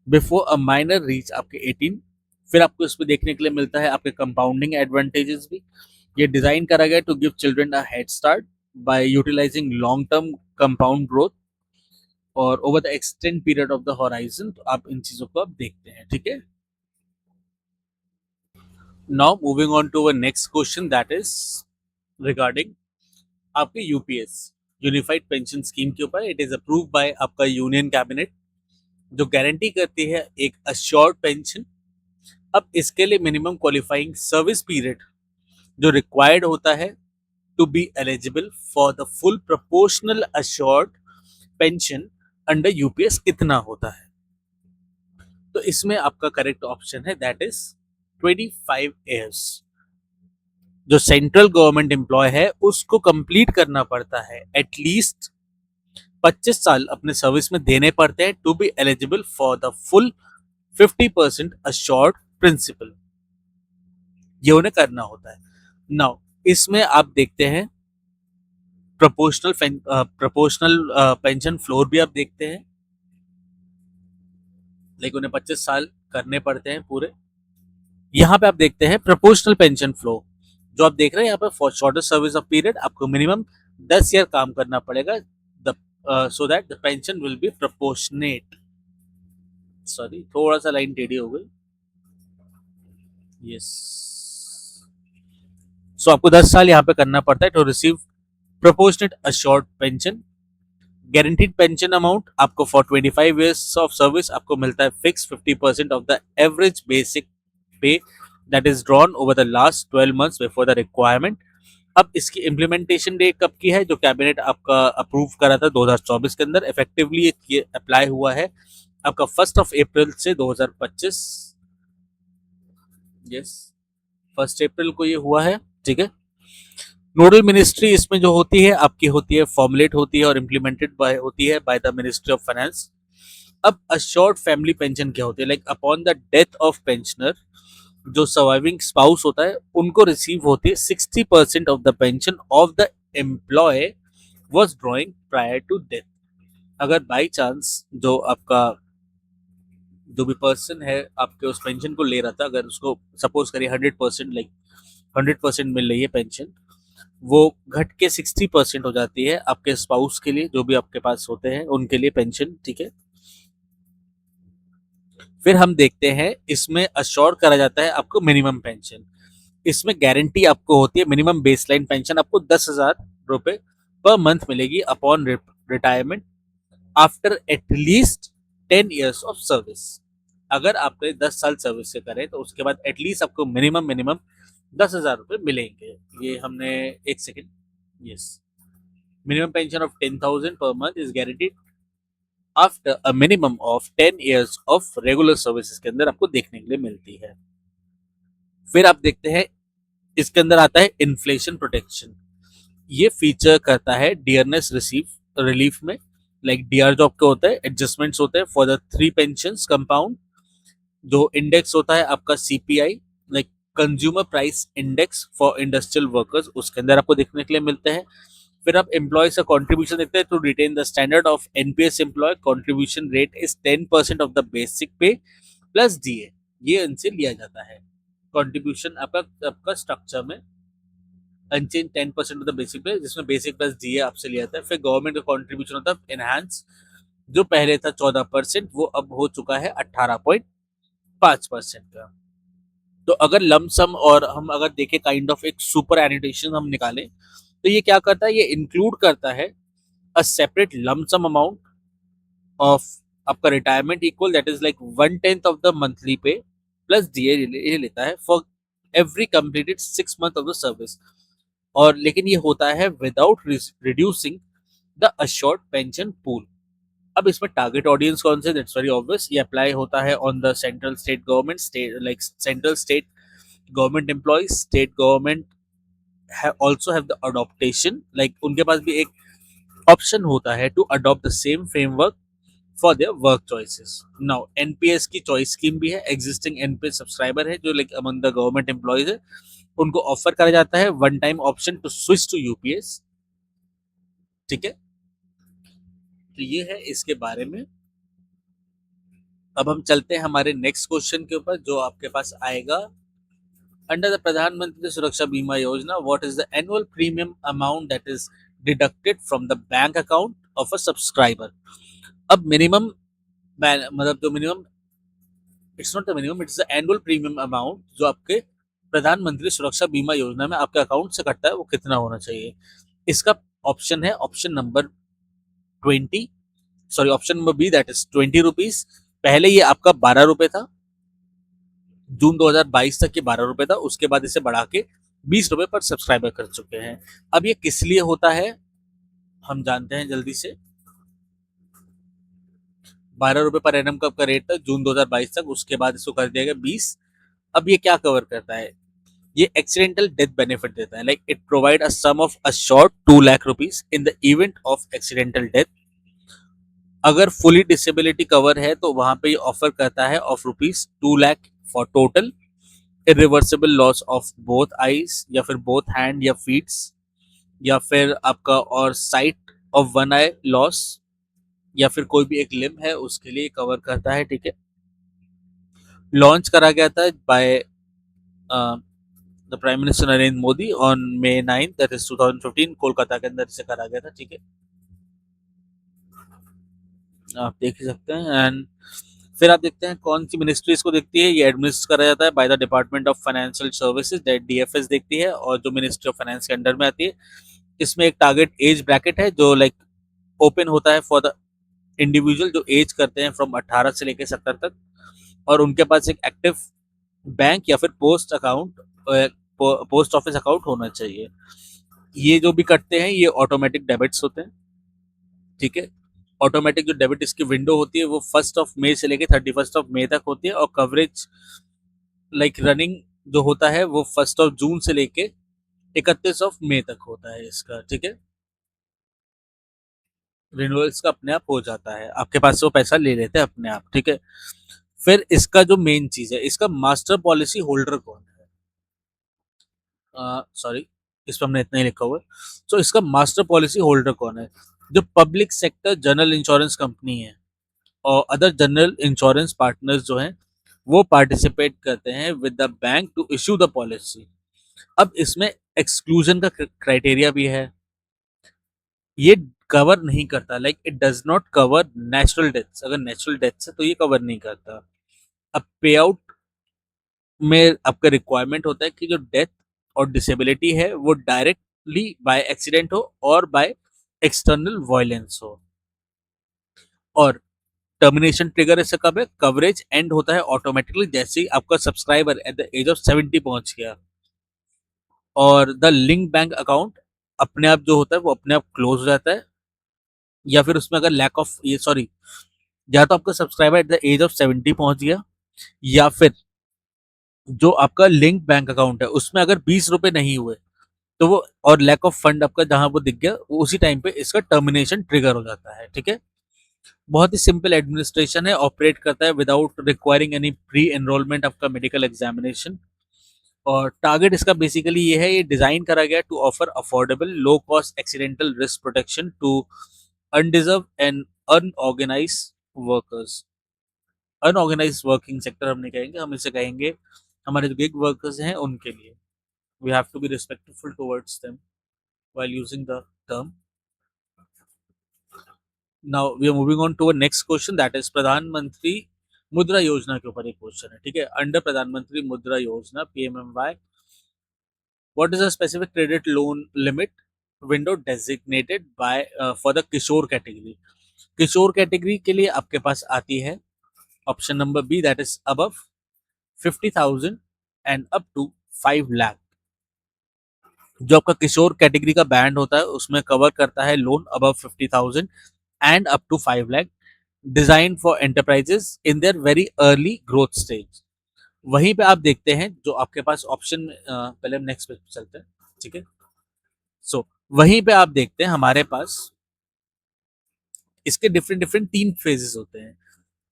before a minor reach आपके 18। फिर आपको इसमें देखने के लिए मिलता है आपके कंपाउंडिंग एडवांटेजेस भी। ये डिजाइन करा गया to give children a head start by utilising long term compound growth और over the extend period of the horizon. तो आप इन चीजों को आप देखते हैं, ठीक है। Now moving on to our next question that is regarding आपके यूपीएस यूनिफाइड पेंशन स्कीम के ऊपर। इट इज अप्रूव बाय आपका यूनियन कैबिनेट, जो गारंटी करती है एक अश्योर्ड पेंशन। अब इसके लिए मिनिमम क्वालिफाइंग सर्विस पीरियड जो रिक्वायर्ड होता है to be eligible for the full proportional assured pension under UPS कितना होता है। तो इसमें आपका करेक्ट ऑप्शन है दैट इज 25 ईयर्स। जो सेंट्रल गवर्नमेंट एम्प्लॉय है उसको कंप्लीट करना पड़ता है एटलीस्ट 25 साल अपने सर्विस में देने पड़ते हैं to be eligible for the full 50% assured principal. ये उन्हें करना होता है। नाउ इसमें आप देखते हैं प्रोपोर्शनल पेंशन फ्लोर भी आप देखते हैं, लेकिन उन्हें 25 साल करने पड़ते हैं पूरे। यहाँ पे आप देखते हैं प्रोपोर्शनल पेंशन फ्लो, जो आप देख रहे हैं यहाँ पे for shorter service of period आपको मिनिमम 10 ईयर काम करना पड़ेगा so that the pension will be proportionate. Sorry, थोड़ा सा लाइन टेढ़ी हो गई। यस, सो आपको 10 साल यहाँ पे करना पड़ता है to receive proportionate assured pension. Guaranteed pension amount आपको फॉर 25 इयर्स ऑफ सर्विस आपको मिलता है fix 50% of the average basic pay that is drawn over the last 12 months before the requirement. अब इसकी इम्प्लीमेंटेशन डेट कब की है, जो कैबिनेट आपका अप्रूव करा था 2024 के अंदर। इफेक्टिवली ये अप्लाई हुआ है आपका 1 अप्रैल से 2025। यस, 1 अप्रैल को ये हुआ है, ठीक है। नोडल मिनिस्ट्री इसमें जो होती है आपकी होती है फॉर्मुलेट होती है और इम्प्लीमेंटेड बाय होती है by the ministry of finance. अब अश्योर्ड फैमिली पेंशन क्या होती है, like upon the death of pensioner जो सर्वाइविंग स्पाउस होता है उनको रिसीव होती है 60% of the pension of the employee was drawing prior to death. अगर बाई चांस जो आपका जो भी पर्सन है आपके उस पेंशन को ले रहा था, अगर उसको सपोज करिए 100% लाइक 100% मिल रही है पेंशन, वो घट के 60% हो जाती है आपके स्पाउस के लिए, जो भी आपके पास होते हैं उनके लिए पेंशन, ठीक है। फिर हम देखते हैं इसमें अश्योर करा जाता है आपको मिनिमम पेंशन। इसमें गारंटी आपको होती है मिनिमम बेसलाइन पेंशन आपको 10,000 रुपए पर मंथ मिलेगी upon retirement after at least 10 years of service. अगर आपने 10 साल सर्विस से करें तो उसके बाद एटलीस्ट आपको मिनिमम 10,000 रुपए मिलेंगे। ये हमने एक second, yes, minimum pension of 10,000 per month is guaranteed after a minimum of 10 years of regular services के अंदर आपको देखने के लिए मिलती है। फिर आप देखते हैं इसके अंदर आता है इन्फ्लेशन प्रोटेक्शन। ये फीचर करता है डियरनेस रिलीफ में, लाइक डीआर जो आपका होता है एडजस्टमेंट्स होते हैं फॉर द 3 पेंशंस कंपाउंड। जो इंडेक्स होता है आपका CPI like consumer price index for industrial workers, उसके अंदर आपको देखने के लिए मिलते हैं। फिर आप एम्प्लॉयज का कॉन्ट्रीब्यूशन देखते हैं to retain the standard of NPS employee contribution rate is 10% of the basic pay plus DA. ये इनसे लिया जाता है कॉन्ट्रीब्यूशन आपका स्ट्रक्चर में अनचेंज 10% ऑफ द बेसिक पे, जिसमें बेसिक प्लस डीए आपसे लिया जाता है। फिर गवर्नमेंट का कॉन्ट्रीब्यूशन होता है एनहांस, जो पहले था 14% वो अब हो चुका है 18.5% का। तो अगर लमसम और हम अगर देखें काइंड ऑफ एक सुपर एनोटेशन हम निकालें तो ये क्या करता है, ये इंक्लूड करता है a separate lump sum amount of आपका retirement equal that is like 1/10 of the monthly pay plus DA ये लेता है for every completed 6 month of the service. और लेकिन ये होता है without reducing the assured pension pool. अब इसमें टारगेट ऑडियंस कौन से, दैट्स वेरी ऑब्वियस, ये अप्लाई होता है on the central state government, state like central state government employees. State government also have the adoptation, like उनके पास भी एक ऑप्शन होता है to adopt the same framework for their work choices. Now NPS की choice scheme भी है, existing NPS subscriber है जो like among the government employees है, उनको ऑफर करा जाता है one time option to switch to UPS, ठीक है। तो ये है इसके बारे में। अब हम चलते हैं हमारे नेक्स्ट क्वेश्चन के ऊपर जो आपके पास आएगा। अंडर द प्रधानमंत्री सुरक्षा बीमा योजना, what is the annual premium amount that is deducted from the bank account of a subscriber. अब मिनिमम, मतलब जो minimum, it's not the minimum, it's the annual premium amount जो आपके प्रधानमंत्री सुरक्षा बीमा योजना में आपके अकाउंट से कटता है वो कितना होना चाहिए। इसका ऑप्शन है option number 20, sorry option number B that is 20 rupees. पहले ये आपका 12 रुपए था, जून 2022 तक ये 12 रुपए था, उसके बाद इसे बढ़ा के 20 रुपए पर सब्सक्राइबर कर चुके हैं। अब ये किस लिए होता है हम जानते हैं जल्दी से। 12 रुपए पर एनम का आपका रेट था जून 2022 तक, उसके बाद इसको कर दिया गया 20। अब ये क्या कवर करता है, ये एक्सीडेंटल डेथ बेनिफिट देता है। Like it provide a sum of a short 2 lakh rupees in the event of accidental death. अगर फुली डिसेबिलिटी कवर है तो वहां पे ये ऑफर करता है of rupees 2 lakh for total irreversible loss of both eyes या फिर बोथ हैंड या फीट्स, या फिर आपका और site of one I loss, या फिर कोई भी एक लिम्ब है उसके लिए कवर करता है। ठीक है, लॉन्च करा गया था by the prime minister Narendra Modi on May 9 that is 2015, Kolkata के अंदर इसे करा गया था। ठीक है, आप देख ही सकते हैं। एंड फिर आप देखते हैं कौन सी मिनिस्ट्री इसको देखती है। ये एडमिनिस्टर करा जाता है by the department of financial services that DFS देखती है, और जो मिनिस्ट्री ऑफ फाइनेंस के अंडर में आती है। इसमें एक टारगेट एज ब्रैकेट है जो लाइक ओपन होता है फॉर द इंडिविजुअल जो एज करते हैं फ्रॉम 18 से लेकर 70 तक, और उनके पास एक एक्टिव बैंक या फिर पोस्ट ऑफिस अकाउंट होना चाहिए। ये जो भी करते हैं ये ऑटोमेटिक डेबिट्स होते हैं। ठीक है, ऑटोमेटिक जो डेबिट इसकी विंडो होती है वो 1 मई से लेके 31 मई तक होती है, और कवरेज लाइक रनिंग जो होता है वो 1 जून से लेके 31 मई तक होता है इसका। ठीक है, रिन्यूअल्स का अपने आप हो जाता है, आपके पास से वो पैसा ले लेते हैं अपने आप। ठीक है, फिर इसका जो मेन चीज है, इसका मास्टर पॉलिसी होल्डर कौन है। सॉरी, इस पर हमने इतना ही लिखा हुआ है। तो इसका मास्टर पॉलिसी होल्डर कौन है, जो public sector general insurance company है और अदर जनरल इंश्योरेंस पार्टनर्स जो हैं वो पार्टिसिपेट करते हैं with the bank to issue the policy. अब इसमें एक्सक्लूजन का क्राइटेरिया भी है, ये कवर नहीं करता, like it does not cover natural deaths. अगर नेचुरल डेथ्स है तो ये कवर नहीं करता। अब पे आउट में आपका रिक्वायरमेंट होता है कि जो डेथ और डिसेबिलिटी है वो डायरेक्टली बाय एक्सीडेंट हो और बाय एक्सटर्नल वायलेंस हो। और टर्मिनेशन ट्रिगर ऐसे कब है, कवरेज एंड होता है ऑटोमेटिकली जैसे ही आपका subscriber at the age of 70 पहुंच गया, और द लिंक बैंक अकाउंट अपने आप जो होता है वो अपने आप क्लोज हो जाता है, या फिर उसमें अगर लैक ऑफ ये सॉरी, या तो आपका subscriber at the age of 70 पहुंच गया, या फिर जो आपका लिंक बैंक अकाउंट है उसमें अगर 20 रुपए नहीं हुए तो वो, और लैक ऑफ फंड आपका जहां वो दिख गया, वो उसी टाइम पे इसका टर्मिनेशन ट्रिगर हो जाता है। ठीक है, बहुत ही सिंपल एडमिनिस्ट्रेशन है, ऑपरेट करता है without requiring any pre enrollment आपका मेडिकल एग्जामिनेशन। और टारगेट इसका बेसिकली ये है, ये डिजाइन करा गया to offer affordable low cost accidental risk protection to undeserved and unorganised workers. Unorganised working sector हम नहीं कहेंगे, हम इसे कहेंगे हमारे जो गिग वर्कर्स हैं उनके लिए। We have to be respectful towards them while using the term. Now we are moving on to next question that is Pradhan Mantri Mudra योजना के ऊपर एक क्वेश्चन है। ठीक है, under Pradhan Mantri Mudra Yojana PMMY, what is a specific credit loan limit window designated by for the Kishore category. Kishore category के लिए आपके पास आती है option number B that is above 50,000 and up to 5 lakh. जो आपका किशोर कैटेगरी का बैंड होता है उसमें कवर करता है loan above 50,000 and up to 5 lakh, design for enterprises in their very early growth stage. वहीं पे आप देखते हैं जो आपके पास ऑप्शन, पहले हम नेक्स्ट पे चलते हैं। ठीक है, सो वहीं पे आप देखते हैं हमारे पास इसके डिफरेंट डिफरेंट 3 फेजेस होते हैं।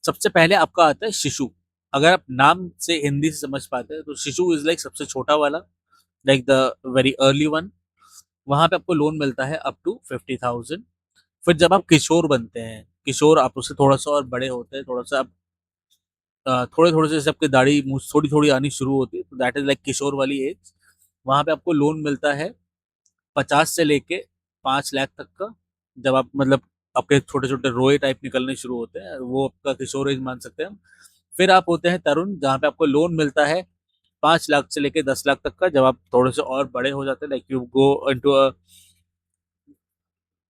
सबसे पहले आपका आता है शिशु। अगर आप नाम से हिंदी से समझ पाते हैं तो शिशु इज लाइक सबसे छोटा वाला, like the very early one. वहां पे आपको लोन मिलता है अप टू 50,000। फिर जब आप किशोर बनते हैं, किशोर आप उससे थोड़ा-सा और बड़े होते हैं, थोड़ा-सा आप थोड़े-थोड़े से जैसे आपकी दाढ़ी मूँछ थोड़ी-थोड़ी आनी शुरू होती है, तो दैट इज़ लाइक किशोर वाली एज। वहाँ पे आपको लोन मिलता है 50 से लेके 5 लाख तक का। जब आप मतलब आपके छोटे-छोटे रोए टाइप निकलने शुरू होते हैं, वो आपका किशोर एज मान सकते हैं हम। फिर आप होते हैं तरुण, जहाँ पे आपको लोन मिलता है 5 लाख से लेके 10 लाख तक का। जब आप थोड़े से और बड़े हो जाते हैं, like you go into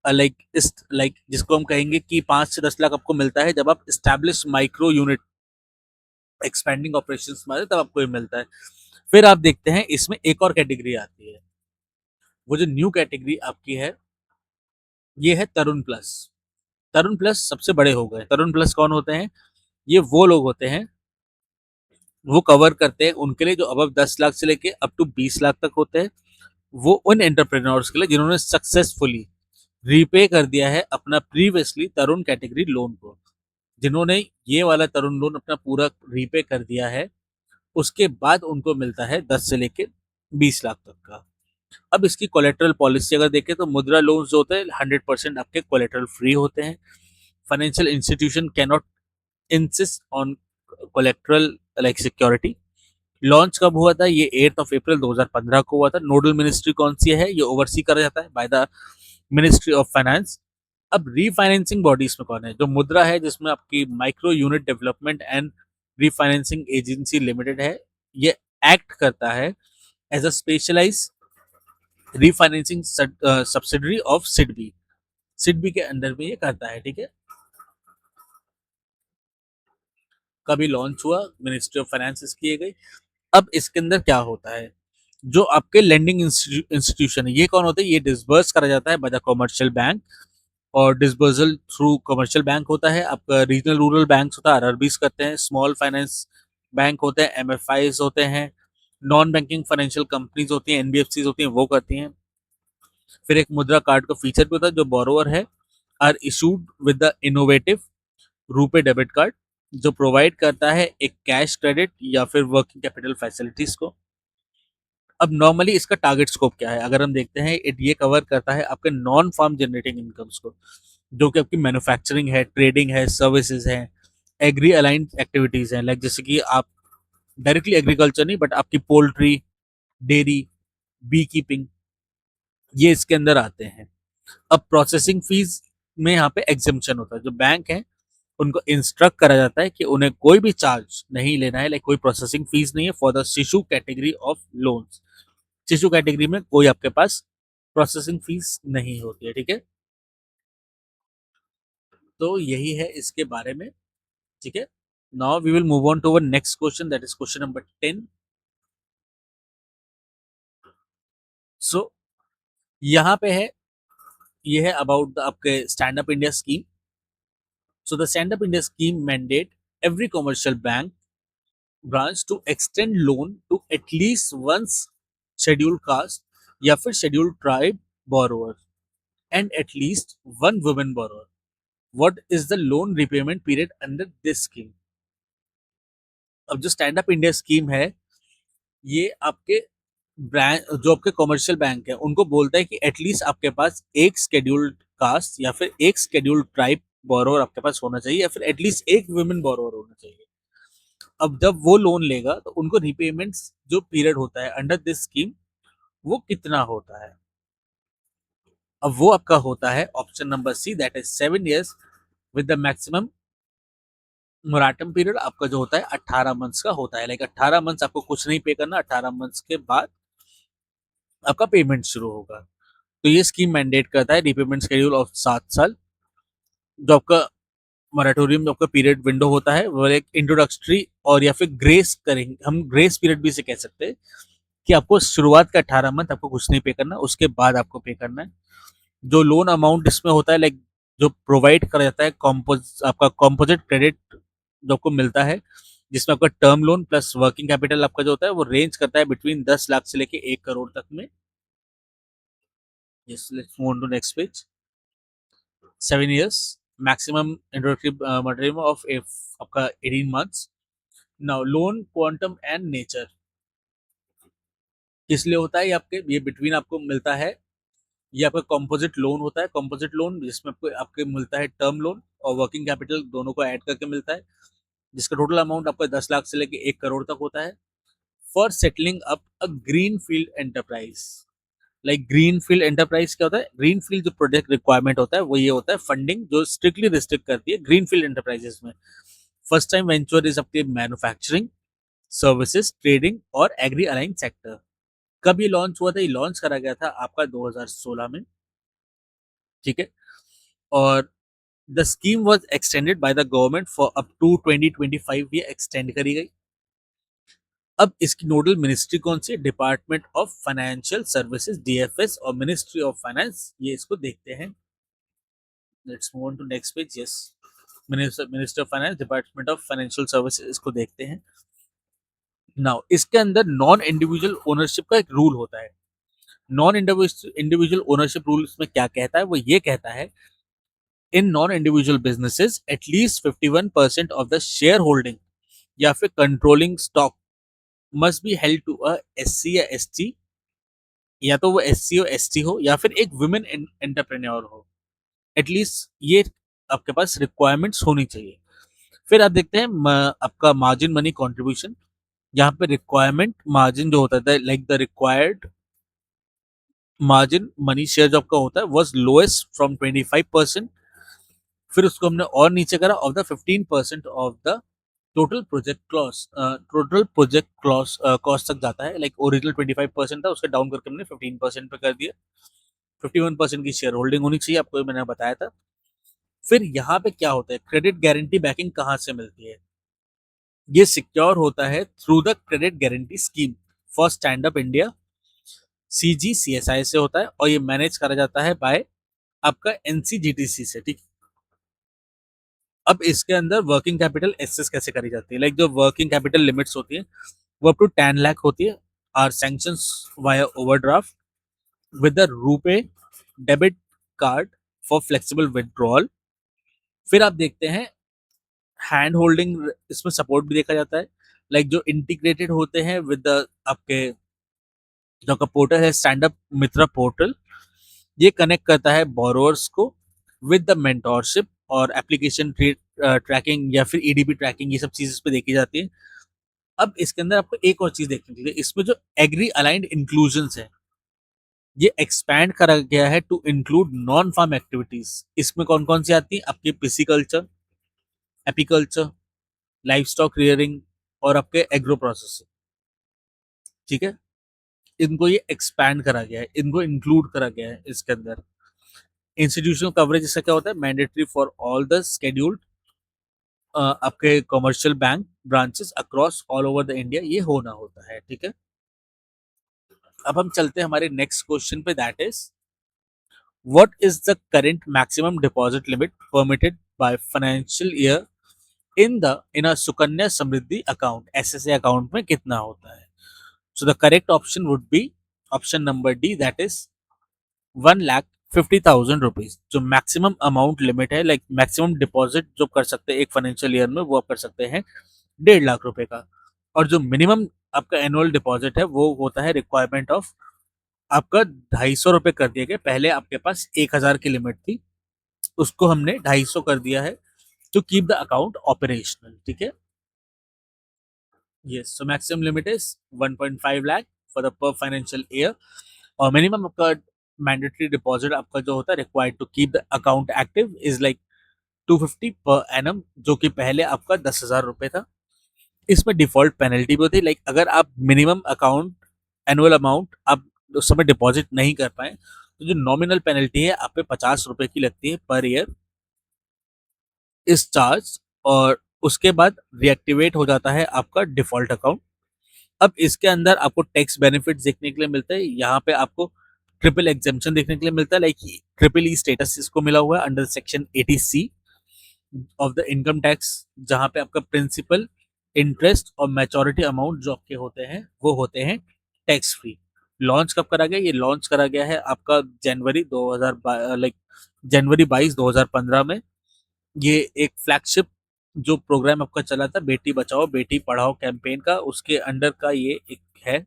like इस लाइक जिसको हम कहेंगे कि 5 से 10 लाख आपको मिलता है जब आप establish micro unit expanding operations में आते हैं, तब आपको ये मिलता है। फिर आप देखते हैं इसमें एक और कैटेगरी आती है। वो जो न्यू कैटेगरी आपकी है, ये है तरुण प्लस। तरुण प्लस सबसे बड़े हो गए। तरुण प्लस कौन होते हैं? ये वो लोग होते हैं, वो कवर करते हैं उनके लिए जो अबव 10 लाख से लेके अप टू 20 लाख तक होते हैं। वो उन एंटरप्रेन्योर्स के लिए जिन्होंने सक्सेसफुली रीपे कर दिया है अपना प्रीवियसली तरुण कैटेगरी लोन को। जिन्होंने ये वाला तरुण लोन अपना पूरा रीपे कर दिया है, उसके बाद उनको मिलता है 10 से लेके 20 लाख तक का। अब इसकी कोलेटरल पॉलिसी अगर देखें तो मुद्रा लोन्स जो होते हैं 100% आपके कोलेटरल फ्री होते हैं। Financial institution can not insist on collateral like security. Launch कब हुआ था? ये 8 ऑफ अप्रैल 2015 को हुआ था। नोडल मिनिस्ट्री कौन सी है? ये ओवरसी करा जाता है by the ministry of finance. अब रीफाइनेंसिंग बॉडीज में कौन है? जो मुद्रा है, जिसमें आपकी micro unit development and refinancing agency limited है, ये एक्ट करता है as a specialised refinancing subsidiary of SIDBI. SIDBI के अंडर में ये करता है, ठीक है। कभी लॉन्च हुआ, मिनिस्ट्री ऑफ फाइनेंस किए गई। अब इसके अंदर क्या होता है? जो आपके लेंडिंग इंस्टीट्यूशन है, ये कौन होते हैं? ये डिसबर्स करा जाता है बाय द कमर्शियल बैंक, और डिसबर्सल थ्रू कमर्शियल बैंक होता है। आपका रीजनल रूरल बैंक होता है, आरआरबीस करते हैं। स्मॉल फाइनेंस बैंक होते हैं, एमएफआईज होते हैं। नॉन बैंकिंग फाइनेंशियल कंपनीज होती हैं, एनबीएफसी होती हैं, वो करती हैं। फिर एक मुद्रा कार्ड का फीचर भी होता है, जो बोरोवर है are issued with the innovative RuPay debit card, जो प्रोवाइड करता है एक कैश क्रेडिट या फिर वर्किंग कैपिटल फैसिलिटीज को। अब नॉर्मली इसका टारगेट स्कोप क्या है? अगर हम देखते हैं, ये कवर करता है आपके नॉन फार्म जनरेटिंग इनकम्स को, जो कि आपकी मैन्युफैक्चरिंग है, ट्रेडिंग है, सर्विसेज है, एग्री अलाइंड एक्टिविटीज हैं, लाइक जैसे कि आप डायरेक्टली एग्रीकल्चर नहीं, बट आपकी पोल्ट्री, डेयरी, बी कीपिंग, ये इसके अंदर आते हैं। अब प्रोसेसिंग फीस में यहाँ पे एग्जेम्पशन होता है। जो बैंक है, उनको इंस्ट्रक्ट करा जाता है कि उन्हें कोई भी चार्ज नहीं लेना है, लाइक कोई प्रोसेसिंग फीस नहीं है फॉर द शिशु कैटेगरी ऑफ लोन्स। शिशु कैटेगरी में कोई आपके पास प्रोसेसिंग फीस नहीं होती है, ठीक है। तो यही है इसके बारे में, ठीक है। Now we will move on to our next question, that is question number 10। So यहाँ पे है, ये है अबाउट आपके stand up India scheme. So the stand up India scheme mandate every commercial bank branch to extend loan to at least once scheduled caste या फिर scheduled tribe borrower and at least one woman borrower. What is the loan repayment period under this scheme? अब जो stand up India scheme है, ये आपके branch जो आपके commercial bank है, उनको बोलता है कि एटलीस्ट आपके पास एक स्केड्यूल्ड कास्ट या फिर एक स्केड्यूल्ड ट्राइब बोरोवर आपके पास होना चाहिए, या फिर एटलीस्ट एक वुमेन बोरोवर होना चाहिए। अब जब वो लोन लेगा तो उनको रिपेमेंट्स जो पीरियड होता है अंडर दिस स्कीम, वो कितना होता है? अब वो आपका होता है option number C, that is 7 years with the maximum moratorium period आपका जो होता है 18 मंथ्स का होता है। लाइक 18 मंथ्स आपको कुछ नहीं पे करना, 18 मंथ्स के बाद आपका पेमेंट शुरू होगा। तो ये स्कीम मैंडेट करता है रिपेमेंट शेड्यूल ऑफ 7 साल। जो आपका मोरेटोरियम जो आपका पीरियड विंडो होता है, वो एक इंट्रोडक्टरी और या फिर ग्रेस करेंगे, हम ग्रेस पीरियड भी इसे कह सकते हैं, कि आपको शुरुआत का 18 मंथ आपको कुछ नहीं पे करना, उसके बाद आपको पे करना है। जो लोन अमाउंट इसमें होता है, लाइक जो प्रोवाइड करा जाता है, आपका कॉम्पोजिट क्रेडिट जो आपको मिलता है, जिसमें आपका term loan plus working capital आपका जो होता है, वो रेंज करता है बिटवीन 10 लाख से लेके 1 करोड़ तक में। Yes, let's move on to next page. 7 years maximum introductory material of आपका 18 months। Now loan quantum and nature किस लिए होता है? ये आपके ये बिटवीन आपको मिलता है ये आपका कॉम्पोजिट लोन होता है। कॉम्पोजिट लोन जिसमें आपको आपके मिलता है टर्म लोन और वर्किंग कैपिटल दोनों को ऐड करके मिलता है, जिसका टोटल अमाउंट आपका 10 लाख से लेके 1 करोड़ तक होता है। For settling up a green field enterprise. Like green field enterprise क्या होता है? ग्रीन फील्ड जो प्रोजेक्ट रिक्वायरमेंट होता है वो ये होता है फंडिंग जो स्ट्रिक्टली रिस्ट्रिक्ट करती है ग्रीन फील्ड एंटरप्राइजेस में। फर्स्ट टाइम वेंचर इज आपके मैन्युफैक्चरिंग, सर्विसेज, ट्रेडिंग और एग्री अलाइन सेक्टर। कब ये लॉन्च हुआ था? ये लॉन्च करा गया था आपका 2016 में, ठीक है। और the scheme was extended by the government for up to 2025, ये एक्सटेंड करी गई। अब इसकी नोडल मिनिस्ट्री कौन सी? Department of financial services, DFS, और मिनिस्ट्री ऑफ फाइनेंस, ये इसको देखते हैं। Let's move on to next page. Yes, minister of finance, department of financial services, इसको देखते हैं। नाउ इसके अंदर नॉन इंडिविजुअल ओनरशिप का एक रूल होता है। नॉन इंडिविजुअल ओनरशिप रूल में क्या कहता है? वो ये कहता है in non individual businesses at least 51% of the share holding या फिर controlling stock must be held to a SC या एसटी, या तो वो एससी और एसटी हो या फिर एक वुमेन एंटरप्रेन्योर हो। एटलीस्ट ये आपके पास रिक्वायरमेंट्स होनी चाहिए। फिर आप देखते हैं आपका मार्जिन मनी कंट्रीब्यूशन। यहाँ पे रिक्वायरमेंट मार्जिन जो होता है like the required margin money share जो आपका होता है वाज लोएस्ट फ्रॉम 25%। फिर उसको हमने और नीचे करा of the 15% of the total project close cost तक जाता है। लाइक ओरिजिनल 25% था, उसके डाउन करके हमने 15% पे कर दिया। 51% की शेयर होल्डिंग होनी चाहिए, आपको मैंने बताया था। फिर यहाँ पे क्या होता है? क्रेडिट गारंटी बैकिंग कहाँ से मिलती है? ये सिक्योर होता है through the credit guarantee scheme for stand up India, CGCSI से होता है, और ये मैनेज करा जाता है बाय आपका NCGTC से, ठीक। अब इसके अंदर वर्किंग कैपिटल एक्सेस कैसे करी जाती है? लाइक जो वर्किंग कैपिटल लिमिट्स होती है वो अप टू 10 लाख होती है, are sanctions via overdraft with the RuPay debit card for flexible withdrawal. फिर आप देखते हैं हैंड होल्डिंग, इसमें सपोर्ट भी देखा जाता है। लाइक जो इंटीग्रेटेड होते हैं विद द आपके जो का पोर्टल है स्टैंड अप मित्रा पोर्टल, ये कनेक्ट करता है बोरोअर्स को विद द मेंटोरशिप और एप्लीकेशन ट्रैकिंग या फिर ईडीपी ट्रैकिंग, ये सब चीजें पे देखी जाती है। अब इसके अंदर आपको एक और चीज देखनी चाहिए, इसमें जो एग्री अलाइंड इंक्लूजन्स है ये एक्सपैंड करा गया है to include non farm activities. इसमें कौन कौन सी आती है? आपकी pisciculture, apiculture, livestock rearing और आपके एग्रो प्रोसेसिंग, ठीक है। इनको ये एक्सपैंड करा गया है, इनको इंक्लूड करा गया है इसके अंदर। इंस्टीट्यूशनल कवरेज इसका क्या होता है? Mandatory for all the scheduled आपके commercial bank branches across all over the India, ये होना होता है, ठीक है। अब हम चलते हैं हमारे नेक्स्ट क्वेश्चन पे, that is what is the current maximum deposit limit permitted by financial year in a Sukanya Samriddhi account, SSA account में कितना होता है? So the correct option would be option number D, that is 1,50,000 rupees. जो maximum amount limit है, like maximum deposit जो कर सकते हैं एक फाइनेंशियल ईयर में, वो आप कर सकते हैं 1.5 लाख रुपए का। और जो मिनिमम आपका एनुअल डिपॉजिट है वो होता है रिक्वायरमेंट ऑफ आपका 250 रुपए कर दिए गए। पहले आपके पास 1,000 की लिमिट थी, उसको हमने 250 कर दिया है to keep the account operational, ठीक है। Yes, so maximum limit is 1.5 lakh for the per financial year, और मिनिमम आपका मैंडेटरी डिपॉजिट आपका जो होता है required to keep the account active is like 250 per annum, जो कि पहले आपका 10,000 रुपए था। इसमें डिफॉल्ट पेनल्टी भी होती है, लाइक अगर आप मिनिमम अकाउंट एनुअल अमाउंट आप उस समय डिपॉजिट नहीं कर पाए तो जो नॉमिनल पेनल्टी है आप पे 50 रुपए की लगती है पर ईयर इस चार्ज, और उसके बाद रिएक्टिवेट हो जाता है आपका डिफॉल्ट अकाउंट। अब इसके अंदर आपको टैक्स बेनिफिट देखने के लिए मिलता है, यहाँ पे आपको ट्रिपल एग्जेम्पशन देखने के लिए मिलता है, लाइक ट्रिपल ई स्टेटस इसको मिला हुआ है under section 80C of the income tax, जहाँ पे आपका प्रिंसिपल, इंटरेस्ट और मैच्योरिटी अमाउंट जो आपके होते हैं वो होते हैं टैक्स फ्री। लॉन्च कब करा गया? ये लॉन्च करा गया है आपका जनवरी 2000 लाइक जनवरी 22 2015 में। ये एक फ्लैगशिप जो प्रोग्राम आपका चला था बेटी बचाओ बेटी पढ़ाओ कैंपेन का, उसके अंडर का ये एक है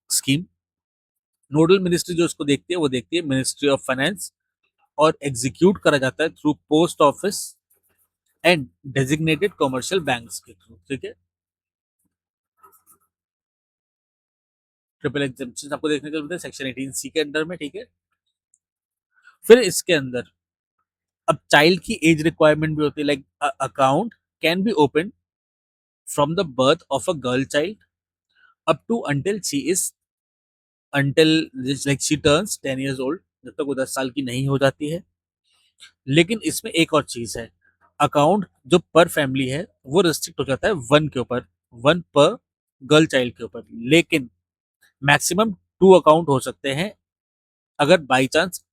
स्कीम। नोडल मिनिस्ट्री जो इसको देखती है वो देखती है मिनिस्ट्री ऑफ फाइनेंस, और एग्जीक्यूट करा जाता है through post office and designated commercial banks के थ्रू। ठीक है, ट्रिपल एग्जेम्पशन आपको देखने को मिलता है सेक्शन 18C के अंडर में। ठीक है, फिर इसके अंदर अब चाइल्ड की एज रिक्वायरमेंट भी होती है, like account can be open from the birth of a girl child up to until like she turns 10 years old, जब तक वो 10 साल की नहीं हो जाती है। लेकिन इसमें एक और चीज है, अकाउंट जो पर फैमिली है वो रिस्ट्रिक्ट हो जाता है वन के ऊपर, वन पर गर्ल चाइल्ड के ऊपर, लेकिन मैक्सिमम 2 अकाउंट हो सकते हैं अगर बाई चांस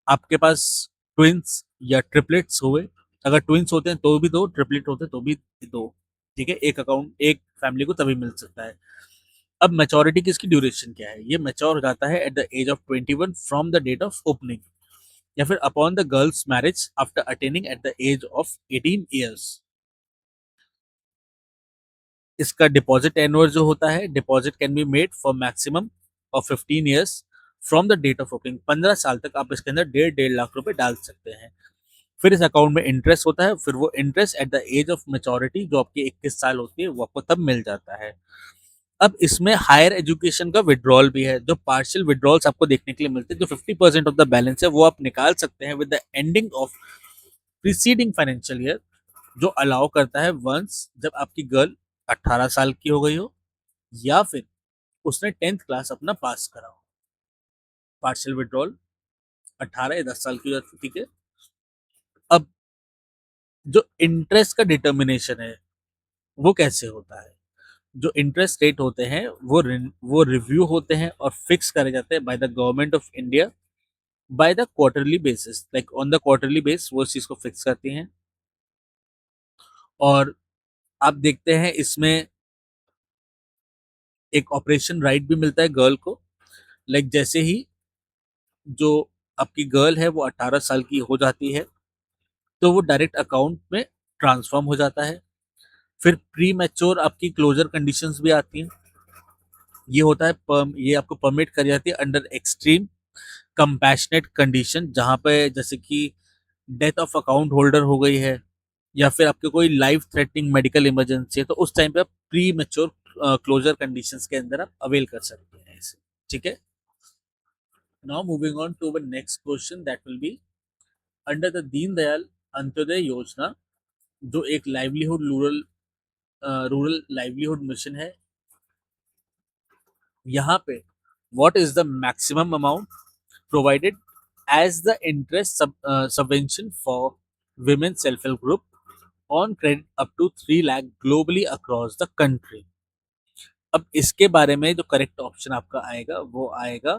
आपके पास ट्विंस या ट्रिपलेट्स हुए। अगर ट्विंस होते हैं तो भी दो, ट्रिपलेट होते हैं तो भी दो। ठीक है, एक अकाउंट एक फैमिली को तभी मिल सकता है। अब मैच्योरिटी की इसकी ड्यूरेशन क्या है, ये मैच्योर हो जाता है at the age of 21 from the date of opening, या फिर upon the girls marriage after attaining at the age of 18 years। इसका डिपॉजिट एनुअल जो होता है, deposit can be made for maximum of 15 years from the date of opening. 15 साल तक आप इसके अंदर 1.5 लाख रुपए डाल सकते हैं। फिर इस अकाउंट में इंटरेस्ट होता है, फिर वो interest at the age of maturity जो आपकी 21 साल होती है वो आपको तब मिल जाता है। अब इसमें हायर एजुकेशन का विड्रॉल भी है, जो पार्शियल विड्रॉल्स आपको देखने के लिए मिलते हैं, जो 50% ऑफ द बैलेंस है वो आप निकाल सकते हैं with the ending of preceding financial year, जो अलाउ करता है वंस जब आपकी गर्ल 18 साल की हो गई हो या फिर उसने 10th क्लास अपना पास करा हो। पार्शियल विड्रॉल 18 या 10 साल की हो जाती है। ठीक है, अब जो इंटरेस्ट का डिटर्मिनेशन है वो कैसे होता है, जो इंटरेस्ट रेट होते हैं वो रिव्यू होते हैं और फिक्स करे जाते हैं bye the government of India by the quarterly basis, like on the quarterly base वो इस चीज को फिक्स करती हैं। और आप देखते हैं इसमें एक ऑपरेशन राइट भी मिलता है गर्ल को, लाइक जैसे ही जो आपकी गर्ल है वो 18 साल की हो जाती है तो वो डायरेक्ट अकाउंट में ट्रांसफॉर्म हो जाता है। फिर प्री मैच्योर आपकी क्लोजर कंडीशंस भी आती हैं। ये होता है ये आपको परमिट करी जाती है अंडर एक्सट्रीम कंपैशनेट कंडीशन, जहाँ पे जैसे कि डेथ ऑफ अकाउंट होल्डर हो गई है या फिर आपके कोई लाइफ थ्रेटनिंग मेडिकल इमरजेंसी है, तो उस टाइम पे आप प्री मैच्योर क्लोजर कंडीशंस के अंदर आप अवेल कर सकते हैं इसे। ठीक है, now moving on to the next question that will be under the Deen Dayal Antyodaya योजना, जो एक लाइवलीहुड रूरल लाइवलीहुड मिशन है, यहाँ पे what is the maximum amount provided as the interest subvention for women self-help group on credit up to 3 lakh globally across the country। अब इसके बारे में जो करेक्ट ऑप्शन आपका आएगा वो आएगा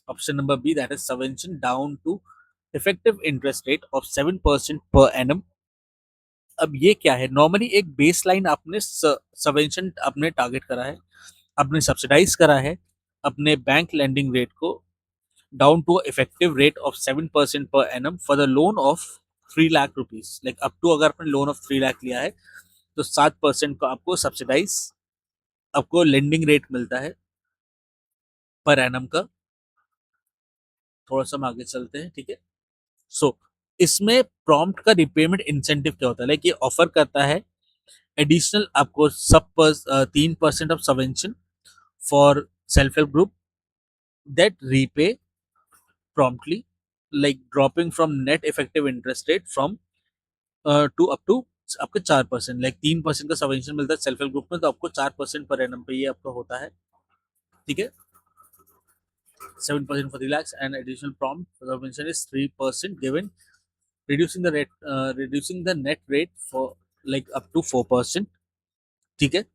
option number B, that is subvention down to effective interest rate of 7% per annum. अब ये क्या है, नॉर्मली एक बेस लाइन आपने सबवेंशन आपने टारगेट करा है, आपने सब्सिडाइज करा है अपने बैंक लेंडिंग रेट को down to effective rate of 7% per annum for the loan of 3 lakh rupees, like up to अगर आपने लोन ऑफ 3 लाख लिया है तो 7% का आपको सब्सिडाइज आपको लेंडिंग रेट मिलता है पर एनम का। थोड़ा सा हम आगे चलते हैं। ठीक है, सो इसमें प्रॉम्प्ट का रिपेमेंट इंसेंटिव क्या होता है, लाइक ये ऑफर करता है एडिशनल आपको सब 3% of subvention for self help group that repay promptly, like dropping from net effective interest rate from to up to आपके 4%, लाइक 3% का सबवेंशन मिलता है सेल्फ हेल्प ग्रुप में, तो आपको 4% पर एनम पे ये आपका होता है। ठीक है, 7% for the lakhs and additional prompt subvention is 3% given, reducing the net rate for like up to 4%। ठीक है,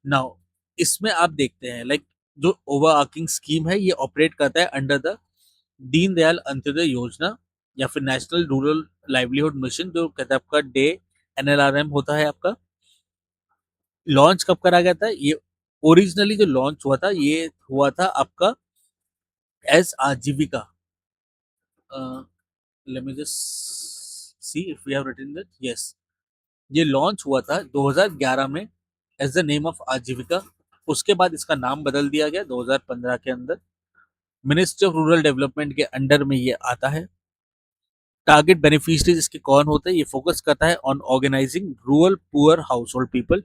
नाउ इसमें आप देखते हैं लाइक जो ओवर आर्किंग स्कीम है ये ऑपरेट करता है अंडर द दीनदयाल अंत्योदय योजना या फिर नेशनल रूरल लाइवलीहुड मिशन, जो कहता है आपका डे एनएलआरएम होता है आपका। लॉन्च कब करा गया था, ये ओरिजिनली जो लॉन्च हुआ था ये हुआ था आपका as Aajeevika, let me just see if we have written that, yes, ये लॉन्च हुआ था 2011 में एज द नेम ऑफ आजीविका। उसके बाद इसका नाम बदल दिया गया 2015 के अंदर मिनिस्ट्री ऑफ रूरल डेवलपमेंट के अंडर में ये आता है। टारगेट बेनिफिशियरीज इसके कौन होते हैं? ये फोकस करता है on organising rural poor household people.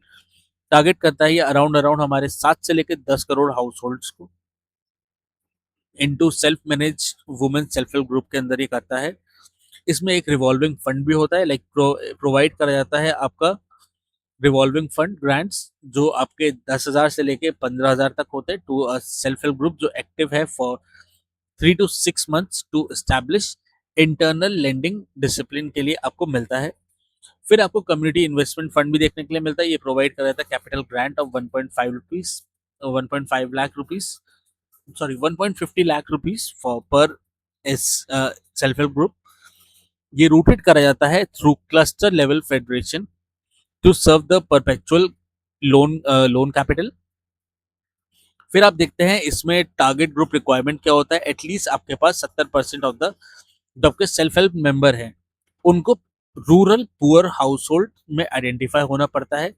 Target करता है ये अराउंड अराउंड हमारे 7 से लेकर 10 करोड़ हाउस होल्ड्स को। Into self manage women self help group के अंदर ये करता है। इसमें एक रिवॉल्विंग फंड भी होता है, लाइक प्रोवाइड करा जाता है आपका रिवॉल्विंग फंड ग्रांट्स, जो आपके 10,000 से लेके 15,000 तक होते हैं, टू सेल्फ हेल्प ग्रुप जो एक्टिव है for 3 to 6 months to establish internal lending discipline के लिए आपको मिलता है। फिर आपको कम्युनिटी इन्वेस्टमेंट फंड भी देखने के लिए मिलता है। ये प्रोवाइड कर जाता है capital grant of 1.5 rupees 1.5 lakh rupees, sorry 1.50 lakh rupees for per S self help group. ये रूटेड करा जाता है through cluster level federation to serve the perpetual loan capital. फिर आप देखते हैं इसमें टारगेट ग्रुप रिक्वायरमेंट क्या होता है। एटलीस्ट आपके पास 70% ऑफ द जो आपके सेल्फ हेल्प मेंबर हैं उनको रूरल पुअर हाउस होल्ड में आइडेंटिफाई होना पड़ता है।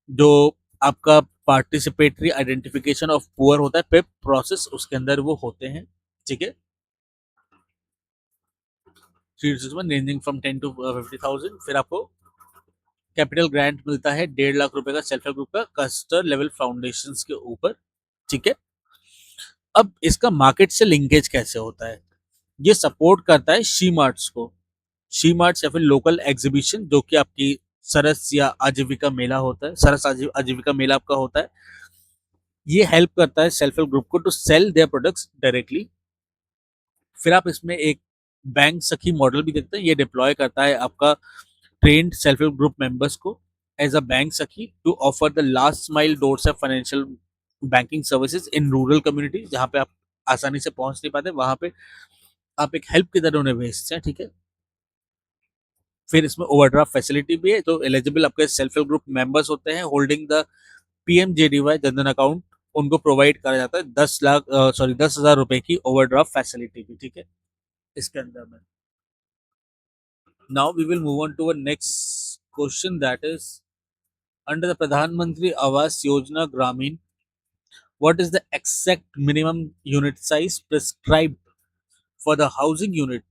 जो आपका पार्टिसिपेटरी आइडेंटिफिकेशन ऑफ पुअर होता है पेप प्रोसेस, उसके अंदर वो होते हैं। ठीक है, रेंजिंग फ्रॉम 10 to 50,000। फिर आपको कैपिटल ग्रांट मिलता है 1.5 लाख रुपए का सेल्फ हेल्प ग्रुप का क्लस्टर लेवल फाउंडेशन के ऊपर। ठीक है, अब इसका मार्केट से लिंकेज कैसे होता है? ये सपोर्ट करता है शी मार्ट्स को। शी मार्ट्स या फिर लोकल एग्जीबिशन, जो कि आपकी सरस या आजीविका मेला होता है, सरस आजीविका मेला आपका होता है। ये हेल्प करता है सेल्फ हेल्प ग्रुप को to sell their products directly. फिर आप इसमें एक बैंक सखी मॉडल भी देखते हैं। ये डिप्लॉय करता है आपका trained self help group members को as a bank Sakhi to offer the last mile doors of financial banking services in rural communities, जहाँ पे आप आसानी से पहुंच नहीं पाते, वहां पे आप एक हेल्प की तरह उन्हें भेजते हैं। ठीक है, फिर इसमें ओवरड्राफ्ट फैसिलिटी भी है। तो एलिजिबल आपके सेल्फ हेल्प ग्रुप मेंबर्स होते हैं holding the PMJDY Jan Dhan account, उनको प्रोवाइड करा जाता है 10,000 रुपए की ओवरड्राफ्ट फैसिलिटी भी। ठीक है, इसके अंदर में now we will move on to a next question, that is under the Pradhan Mantri Awas योजना ग्रामीण, what is the exact minimum unit size prescribed for the housing unit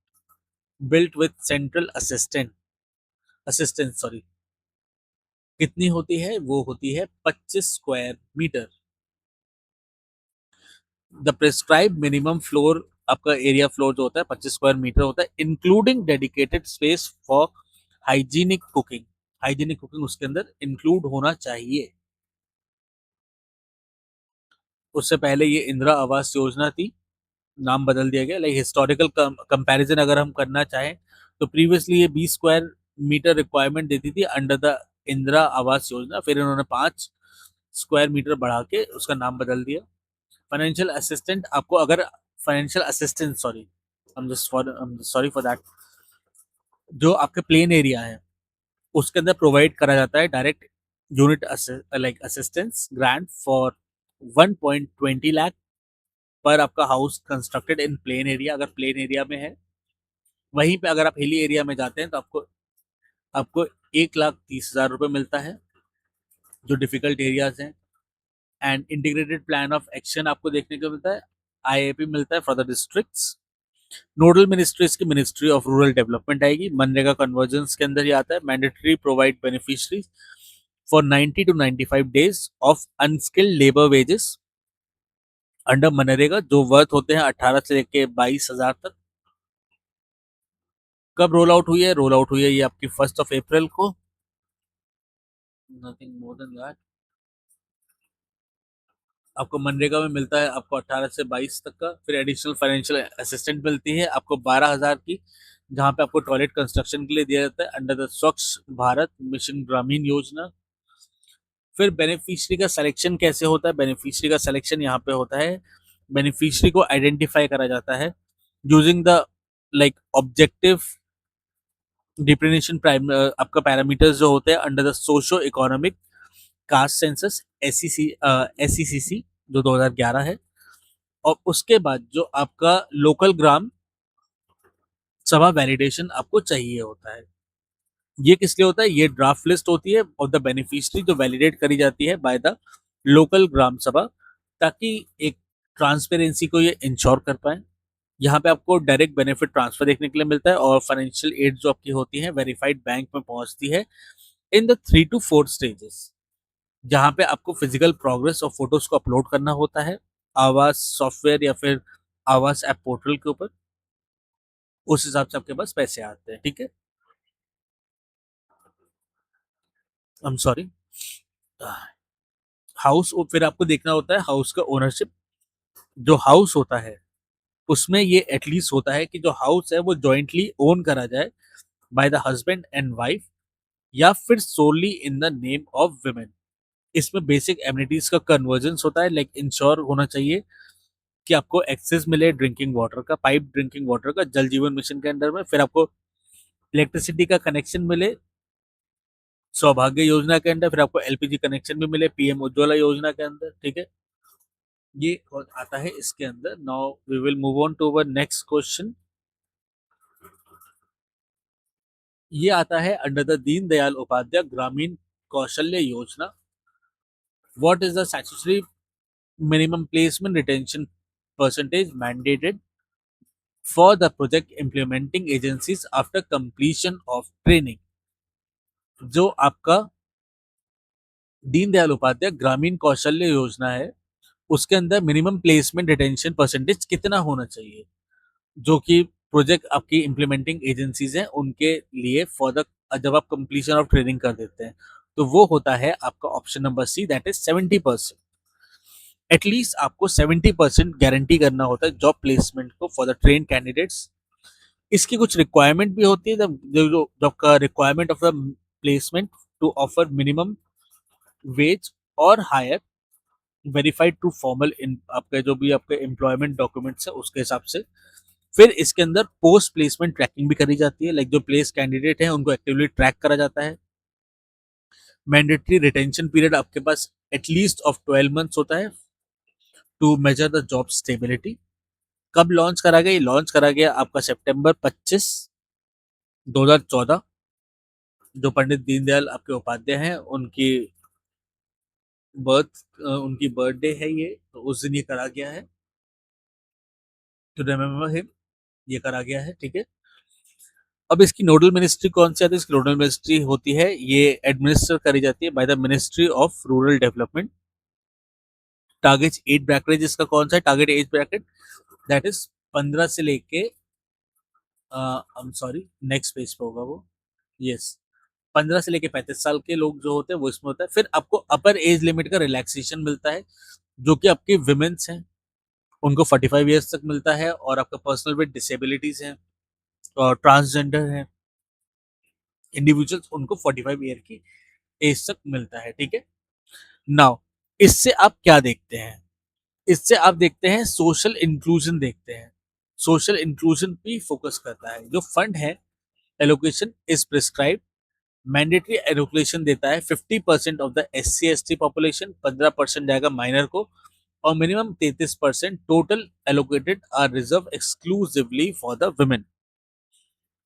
built with central assistance, sorry, कितनी होती है? वो होती है 25 square metre. The prescribe minimum floor, आपका area floor जो होता है 25 स्क्वायर मीटर होता है, including dedicated space for hygienic cooking. Hygienic cooking उसके अंदर इंक्लूड होना चाहिए। उससे पहले ये इंदिरा आवास योजना थी, नाम बदल दिया गया। लाइक हिस्टोरिकल कंपैरिजन अगर हम करना चाहें तो प्रीवियसली ये 20 स्क्वायर मीटर रिक्वायरमेंट देती थी अंडर द इंदिरा आवास योजना, फिर इन्होंने 5 स्क्वायर मीटर बढ़ा के उसका नाम बदल दिया। फाइनेंशियल असिस्टेंट आपको अगर financial assistant, sorry, sorry for that, जो आपके प्लेन एरिया है उसके अंदर प्रोवाइड करा जाता है direct unit like assistance grant for 1.20 lakh पर आपका house constructed in plain area, अगर प्लेन एरिया में है। वहीं पे अगर आप हिली एरिया में जाते हैं तो आपको आपको 1,30,000 रुपये मिलता है, जो डिफिकल्ट एरियाज हैं। And integrated plan of action आपको देखने को मिलता है, आईएपी मिलता है for the districts. Nodal ministry इसकी मिनिस्ट्री ऑफ रूरल डेवलपमेंट आएगी। मनरेगा कन्वर्जेंस के अंदर ये आता है। Mandatory provide beneficiaries for 90 to 95 days of unskilled labour wages under MNREGA, जो वर्थ होते हैं 18 से लेके 22,000 तक। कब रोल आउट हुई है? रोल आउट हुई है ये आपकी 1 अप्रैल को। Nothing more than that. आपको मनरेगा में मिलता है आपको 18 से 22 तक का। फिर एडिशनल फाइनेंशियल असिस्टेंट मिलती है आपको 12,000 की, जहाँ पे आपको टॉयलेट कंस्ट्रक्शन के लिए दिया जाता है अंडर द स्वच्छ भारत मिशन ग्रामीण योजना। फिर बेनिफिशियरी का सिलेक्शन कैसे होता है? बेनिफिशियरी का सिलेक्शन यहाँ पे होता है, बेनिफिशियरी को आइडेंटिफाई करा जाता है using the like objective definition prime, आपका पैरामीटर्स जो होते हैं under the socio economic caste census SECC, जो 2011 है। और उसके बाद जो आपका लोकल ग्राम सभा वैलिडेशन आपको चाहिए होता है। ये किस लिए होता है? ये ड्राफ्ट लिस्ट होती है ऑफ द बेनिफिशियरी जो वैलिडेट करी जाती है बाय द लोकल ग्राम सभा, ताकि एक ट्रांसपेरेंसी को ये इंश्योर कर पाए। यहाँ पे आपको डायरेक्ट बेनिफिट ट्रांसफर देखने के लिए मिलता है और फाइनेंशियल एड जो आपकी होती है वेरीफाइड बैंक में पहुंचती है इन द 3 to 4 स्टेजेस, जहाँ पे आपको फिजिकल प्रोग्रेस और फोटोज को अपलोड करना होता है आवास सॉफ्टवेयर या फिर आवास ऐप पोर्टल के ऊपर। उस हिसाब से आपके पास पैसे आते हैं, ठीक है। I am sorry. हाउस फिर आपको देखना होता है हाउस का ओनरशिप। जो हाउस होता है उसमें ये एटलीस्ट होता है कि जो हाउस है वो जॉइंटली ओन करा जाए by the husband and wife या फिर solely in the name of women. इसमें बेसिक एमिनिटीज का कन्वर्जेंस होता है, लाइक इंश्योर होना चाहिए कि आपको एक्सेस मिले ड्रिंकिंग वाटर का, पाइप ड्रिंकिंग वाटर का जल जीवन मिशन के अंडर में। फिर आपको इलेक्ट्रिसिटी का कनेक्शन मिले सौभाग्य योजना के अंदर। फिर आपको एलपीजी कनेक्शन भी मिले पीएम उज्ज्वला योजना के अंदर, ठीक है। ये आता है इसके अंदर। Now we will move on to our next question. ये आता है अंडर द दीन दयाल उपाध्याय ग्रामीण कौशल्य योजना। What is the statutory minimum placement retention percentage mandated for the project implementing agencies after completion of training? जो आपका दीनदयाल उपाध्याय ग्रामीण कौशल्य योजना है उसके अंदर मिनिमम प्लेसमेंट रिटेंशन परसेंटेज कितना होना चाहिए, जो कि प्रोजेक्ट आपकी इम्प्लीमेंटिंग एजेंसीज हैं उनके लिए फॉर द जब आप कंप्लीशन ऑफ ट्रेनिंग कर देते हैं, तो वो होता है आपका option number C, that is 70%। At least आपको 70% गारंटी करना होता है जॉब प्लेसमेंट को फॉर द ट्रेन कैंडिडेट्स। इसकी कुछ रिक्वायरमेंट भी होती है, जो जॉब का requirement of the placement to offer minimum wage और हायर वेरीफाइड टू फॉर्मल इन आपके जो भी आपके एम्प्लॉयमेंट डॉक्यूमेंट्स है उसके हिसाब से। फिर इसके अंदर पोस्ट प्लेसमेंट ट्रैकिंग भी करी जाती है, लाइक जो प्लेस कैंडिडेट है उनको एक्टिवली ट्रैक करा जाता है। मैंडेटरी रिटेंशन पीरियड आपके पास एटलीस्ट ऑफ 12 मंथ्स होता है to measure the job stability. कब लॉन्च करा गया? ये लॉन्च करा गया आपका सितंबर 25 2014। जो पंडित दीनदयाल आपके उपाध्याय हैं उनकी बर्थडे है ये, तो उस दिन ये करा गया है, टू रिमेम्बर हिम ये करा गया है, ठीक है। अब इसकी नोडल मिनिस्ट्री कौन सी आती है? इसकी नोडल मिनिस्ट्री होती है, ये एडमिनिस्टर करी जाती है by the ministry of rural development. Target age bracket इसका कौन सा है? Target age bracket that is 15 से लेके I am sorry next page पे होगा वो, यस 15 से लेके 35 साल के लोग जो होते हैं वो इसमें होता है। फिर आपको अपर एज लिमिट का रिलैक्सेशन मिलता है जो कि आपके विमेन्स हैं उनको 45 ईयर्स तक मिलता है, और आपका पर्सनल विद डिसेबिलिटीज हैं और ट्रांसजेंडर हैं इंडिविजुअल्स उनको 45 ईयर की एज तक मिलता है, ठीक है। नाउ इससे आप क्या देखते हैं? इससे आप देखते हैं सोशल इंक्लूजन देखते हैं। सोशल इंक्लूजन पे फोकस करता है। जो फंड है allocation is prescribe, mandatory allocation देता है 50% of the SC ST population, 15% जाएगा माइनर को, और minimum 33% total allocated are reserve exclusively for the women.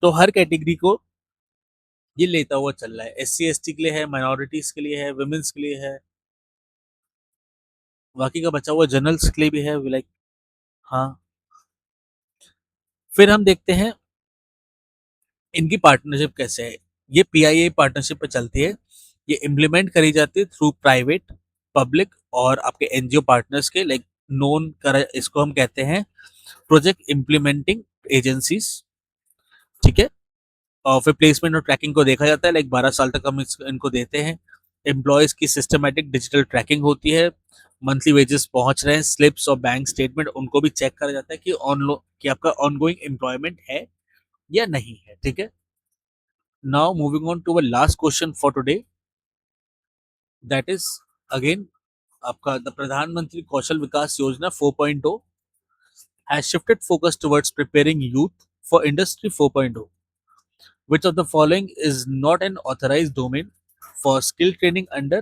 तो हर कैटेगरी को ये लेता हुआ चल रहा है। SC ST के लिए है, माइनॉरिटीज के लिए है, वुमेन्स के लिए है, बाकी का बचा हुआ जनरल्स के लिए भी है, लाइक हाँ। फिर हम देखते हैं इनकी पार्टनरशिप कैसे है। ये PIA पार्टनरशिप पे चलती है। ये इम्प्लीमेंट करी जाती है थ्रू प्राइवेट पब्लिक और आपके NGO पार्टनर्स के, लाइक नोन कर इसको हम कहते हैं प्रोजेक्ट इम्प्लीमेंटिंग एजेंसीज, ठीक है। और फिर प्लेसमेंट और ट्रैकिंग को देखा जाता है, लाइक 12 साल तक हम इनको देते हैं। एम्प्लॉयज की सिस्टमेटिक डिजिटल ट्रैकिंग होती है, मंथली वेजेस पहुंच रहे हैं, स्लिप्स और बैंक स्टेटमेंट उनको भी चेक करा जाता है कि आपका ऑनगोइंग एम्प्लॉयमेंट है या नहीं है, ठीक है। Now moving on to our last question for today, that is again आपका द प्रधानमंत्री कौशल विकास योजना 4.0 has shifted focus towards preparing youth for industry 4.0. Which of the following is not an authorized domain for skill training under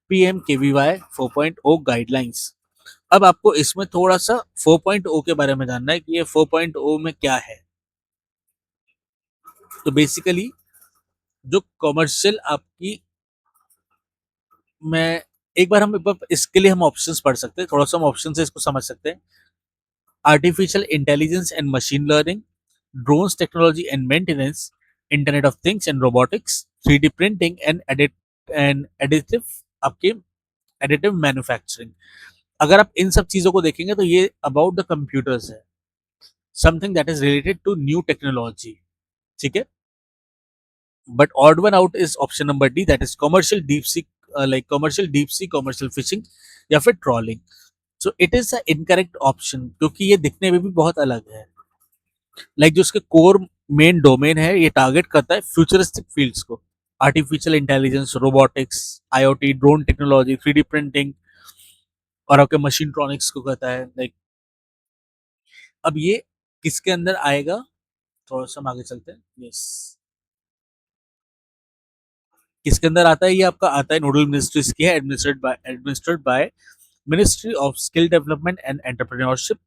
PMKVY 4.0 guidelines? अब आपको इसमें थोड़ा सा 4.0 के बारे में जानना है कि ये 4.0 में क्या है। तो बेसिकली जो कॉमर्शियल आपकी मैं एक बार हम इसके लिए हम ऑप्शंस पढ़ सकते हैं, थोड़ा सा हम ऑप्शन से इसको समझ सकते हैं। Artificial intelligence and machine learning, drones technology and maintenance, internet of things and robotics, 3D printing and additive, आपके एडिटिव मैन्युफैक्चरिंग। अगर आप इन सब चीजों को देखेंगे तो ये अबाउट द कंप्यूटर्स है, something that is related to new technology, ठीक है। But odd one out is option number D, that is commercial deep sea, like commercial deep sea, commercial fishing या फिर trawling. So it is the incorrect option, क्योंकि ये दिखने में भी बहुत अलग है। लाइक जो उसके कोर मेन डोमेन है, ये टारगेट करता है फ्यूचरिस्टिक फील्ड्स को, artificial intelligence, robotics, IoT, drone technology, 3D printing और आपके मशीन ट्रॉनिक्स को कहता है। लाइक अब ये किसके अंदर आएगा, थोड़ा सा हम आगे चलते हैं। यस, किसके अंदर आता है, ये आपका आता है नोडल मिनिस्ट्रीज की है, administered by ministry of skill development and entrepreneurship.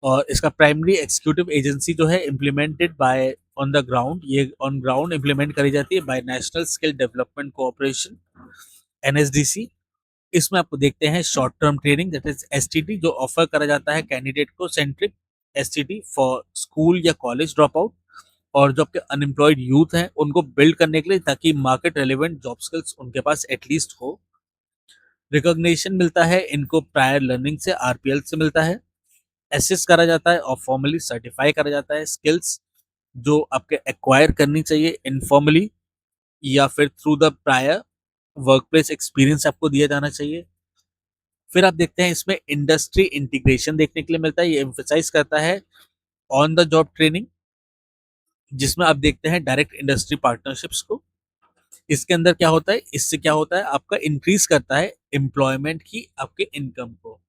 और इसका प्राइमरी एग्जीक्यूटिव एजेंसी जो है implemented by on the ground, ये ऑन ग्राउंड इम्प्लीमेंट करी जाती है by national skill development cooperation, NSDC. इसमें आपको देखते हैं short term training, that is STT, जो ऑफर करा जाता है कैंडिडेट को, सेंट्रिक एसटीटी फॉर स्कूल या कॉलेज ड्रॉप आउट, और जो आपके अनएम्प्लॉयड यूथ हैं उनको बिल्ड करने के लिए, ताकि मार्केट रेलिवेंट जॉब स्किल्स उनके पास एटलीस्ट हो। रिकॉग्निशन मिलता है इनको प्रायर लर्निंग से, आरपीएल से मिलता है। असिस्ट करा जाता है और फॉर्मली सर्टिफाई करा जाता है स्किल्स जो आपके एक्वायर करनी चाहिए इनफॉर्मली या फिर through the prior work place experience आपको दिया जाना चाहिए। फिर आप देखते हैं इसमें इंडस्ट्री इंटीग्रेशन देखने के लिए मिलता है, ये एम्फेसाइज करता है ऑन द जॉब ट्रेनिंग, जिसमें आप देखते हैं डायरेक्ट इंडस्ट्री पार्टनरशिप्स को। इसके अंदर क्या होता है, इससे क्या होता है, आपका इंक्रीज करता है एम्प्लॉयमेंट की, आपके इनकम को।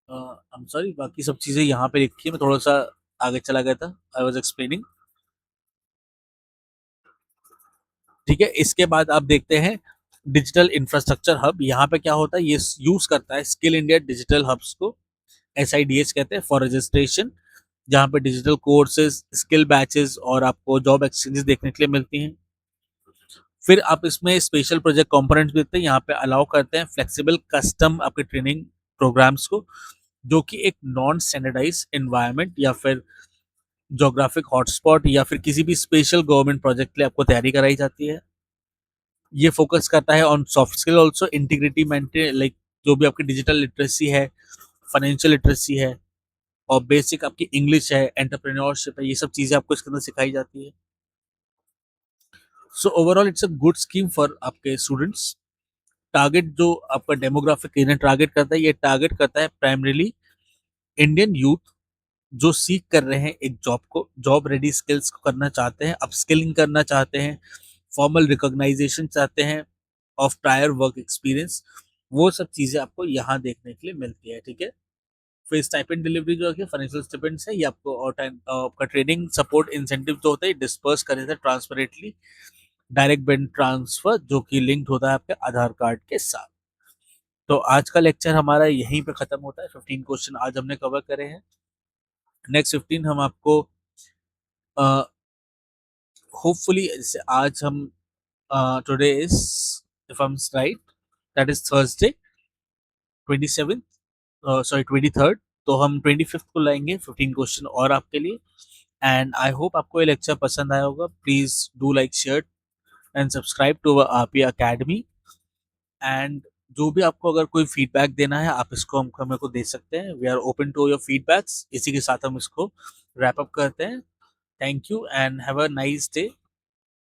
आई एम सॉरी, बाकी सब चीजें यहाँ पे लिखी है, मैं थोड़ा सा आगे चला गया था, आई वाज एक्सप्लेनिंग, ठीक है। इसके बाद आप देखते हैं डिजिटल इंफ्रास्ट्रक्चर हब, यहाँ पे क्या होता है, ये यूज करता है स्किल इंडिया डिजिटल हब्स को, एसआईडीएच कहते हैं, फॉर रजिस्ट्रेशन, जहाँ पे डिजिटल कोर्सेज, स्किल बैचेस और आपको जॉब एक्सचेंजेस देखने के लिए मिलती हैं। फिर आप इसमें स्पेशल प्रोजेक्ट कंपोनेंट्स भी देते हैं, यहाँ पे अलाउ करते हैं फ्लेक्सिबल कस्टम आपके ट्रेनिंग प्रोग्राम्स को, जो कि एक नॉन स्टैंडर्डाइज एनवायरनमेंट या फिर जोग्राफिक हॉटस्पॉट या फिर किसी भी स्पेशल गवर्नमेंट प्रोजेक्ट के लिए आपको तैयारी कराई जाती है। ये फोकस करता है on soft skill also, integrity maintain, like जो भी आपकी डिजिटल लिटरेसी है, फाइनेंशियल लिटरेसी है और बेसिक आपकी इंग्लिश है, एंटरप्रेन्योरशिप है, ये सब चीजें आपको इसके अंदर सिखाई जाती है। So overall it's a good scheme for आपके स्टूडेंट्स। टारगेट जो आपका डेमोग्राफिक इन्हें टारगेट करता है, ये टारगेट करता है प्राइमरीली इंडियन यूथ जो सीख कर रहे हैं एक जॉब को, जॉब रेडी स्किल्स को करना चाहते हैं, अपस्किलिंग करना चाहते हैं, फॉर्मल रिकॉग्नाइजेशन चाहते हैं ऑफ प्रायर वर्क एक्सपीरियंस। वो सब चीजें आपको यहाँ देखने के लिए मिलती है, ठीक है। फिर स्टाइपेंड डिलीवरी जो है फाइनेंशियल स्टाइपेंड्स है, ये आपको और टाइम आपका ट्रेनिंग सपोर्ट इंसेंटिव जो होता है डिस्पर्स करे थे ट्रांसपेरेंटली, डायरेक्ट बैंक ट्रांसफर जो कि लिंक्ड होता है आपके आधार कार्ड के साथ। तो आज का लेक्चर हमारा यहीं पे खत्म होता है, 15 क्वेश्चन आज हमने कवर करे हैं। नेक्स्ट 15 हम आपको होपफुली, जैसे आज हम today is, if I am right, that is Thursday 27th, sorry 23rd, तो हम 25th को लाएंगे 15 क्वेश्चन और आपके लिए। एंड आई होप आपको ये लेक्चर पसंद आया होगा। Please do like, share and subscribe to RP academy. And जो भी आपको अगर कोई फीडबैक देना है, आप इसको हमको मेरे को दे सकते हैं, we are open to your feedbacks. इसी के साथ हम इसको रैप अप करते हैं। Thank you and have a nice day.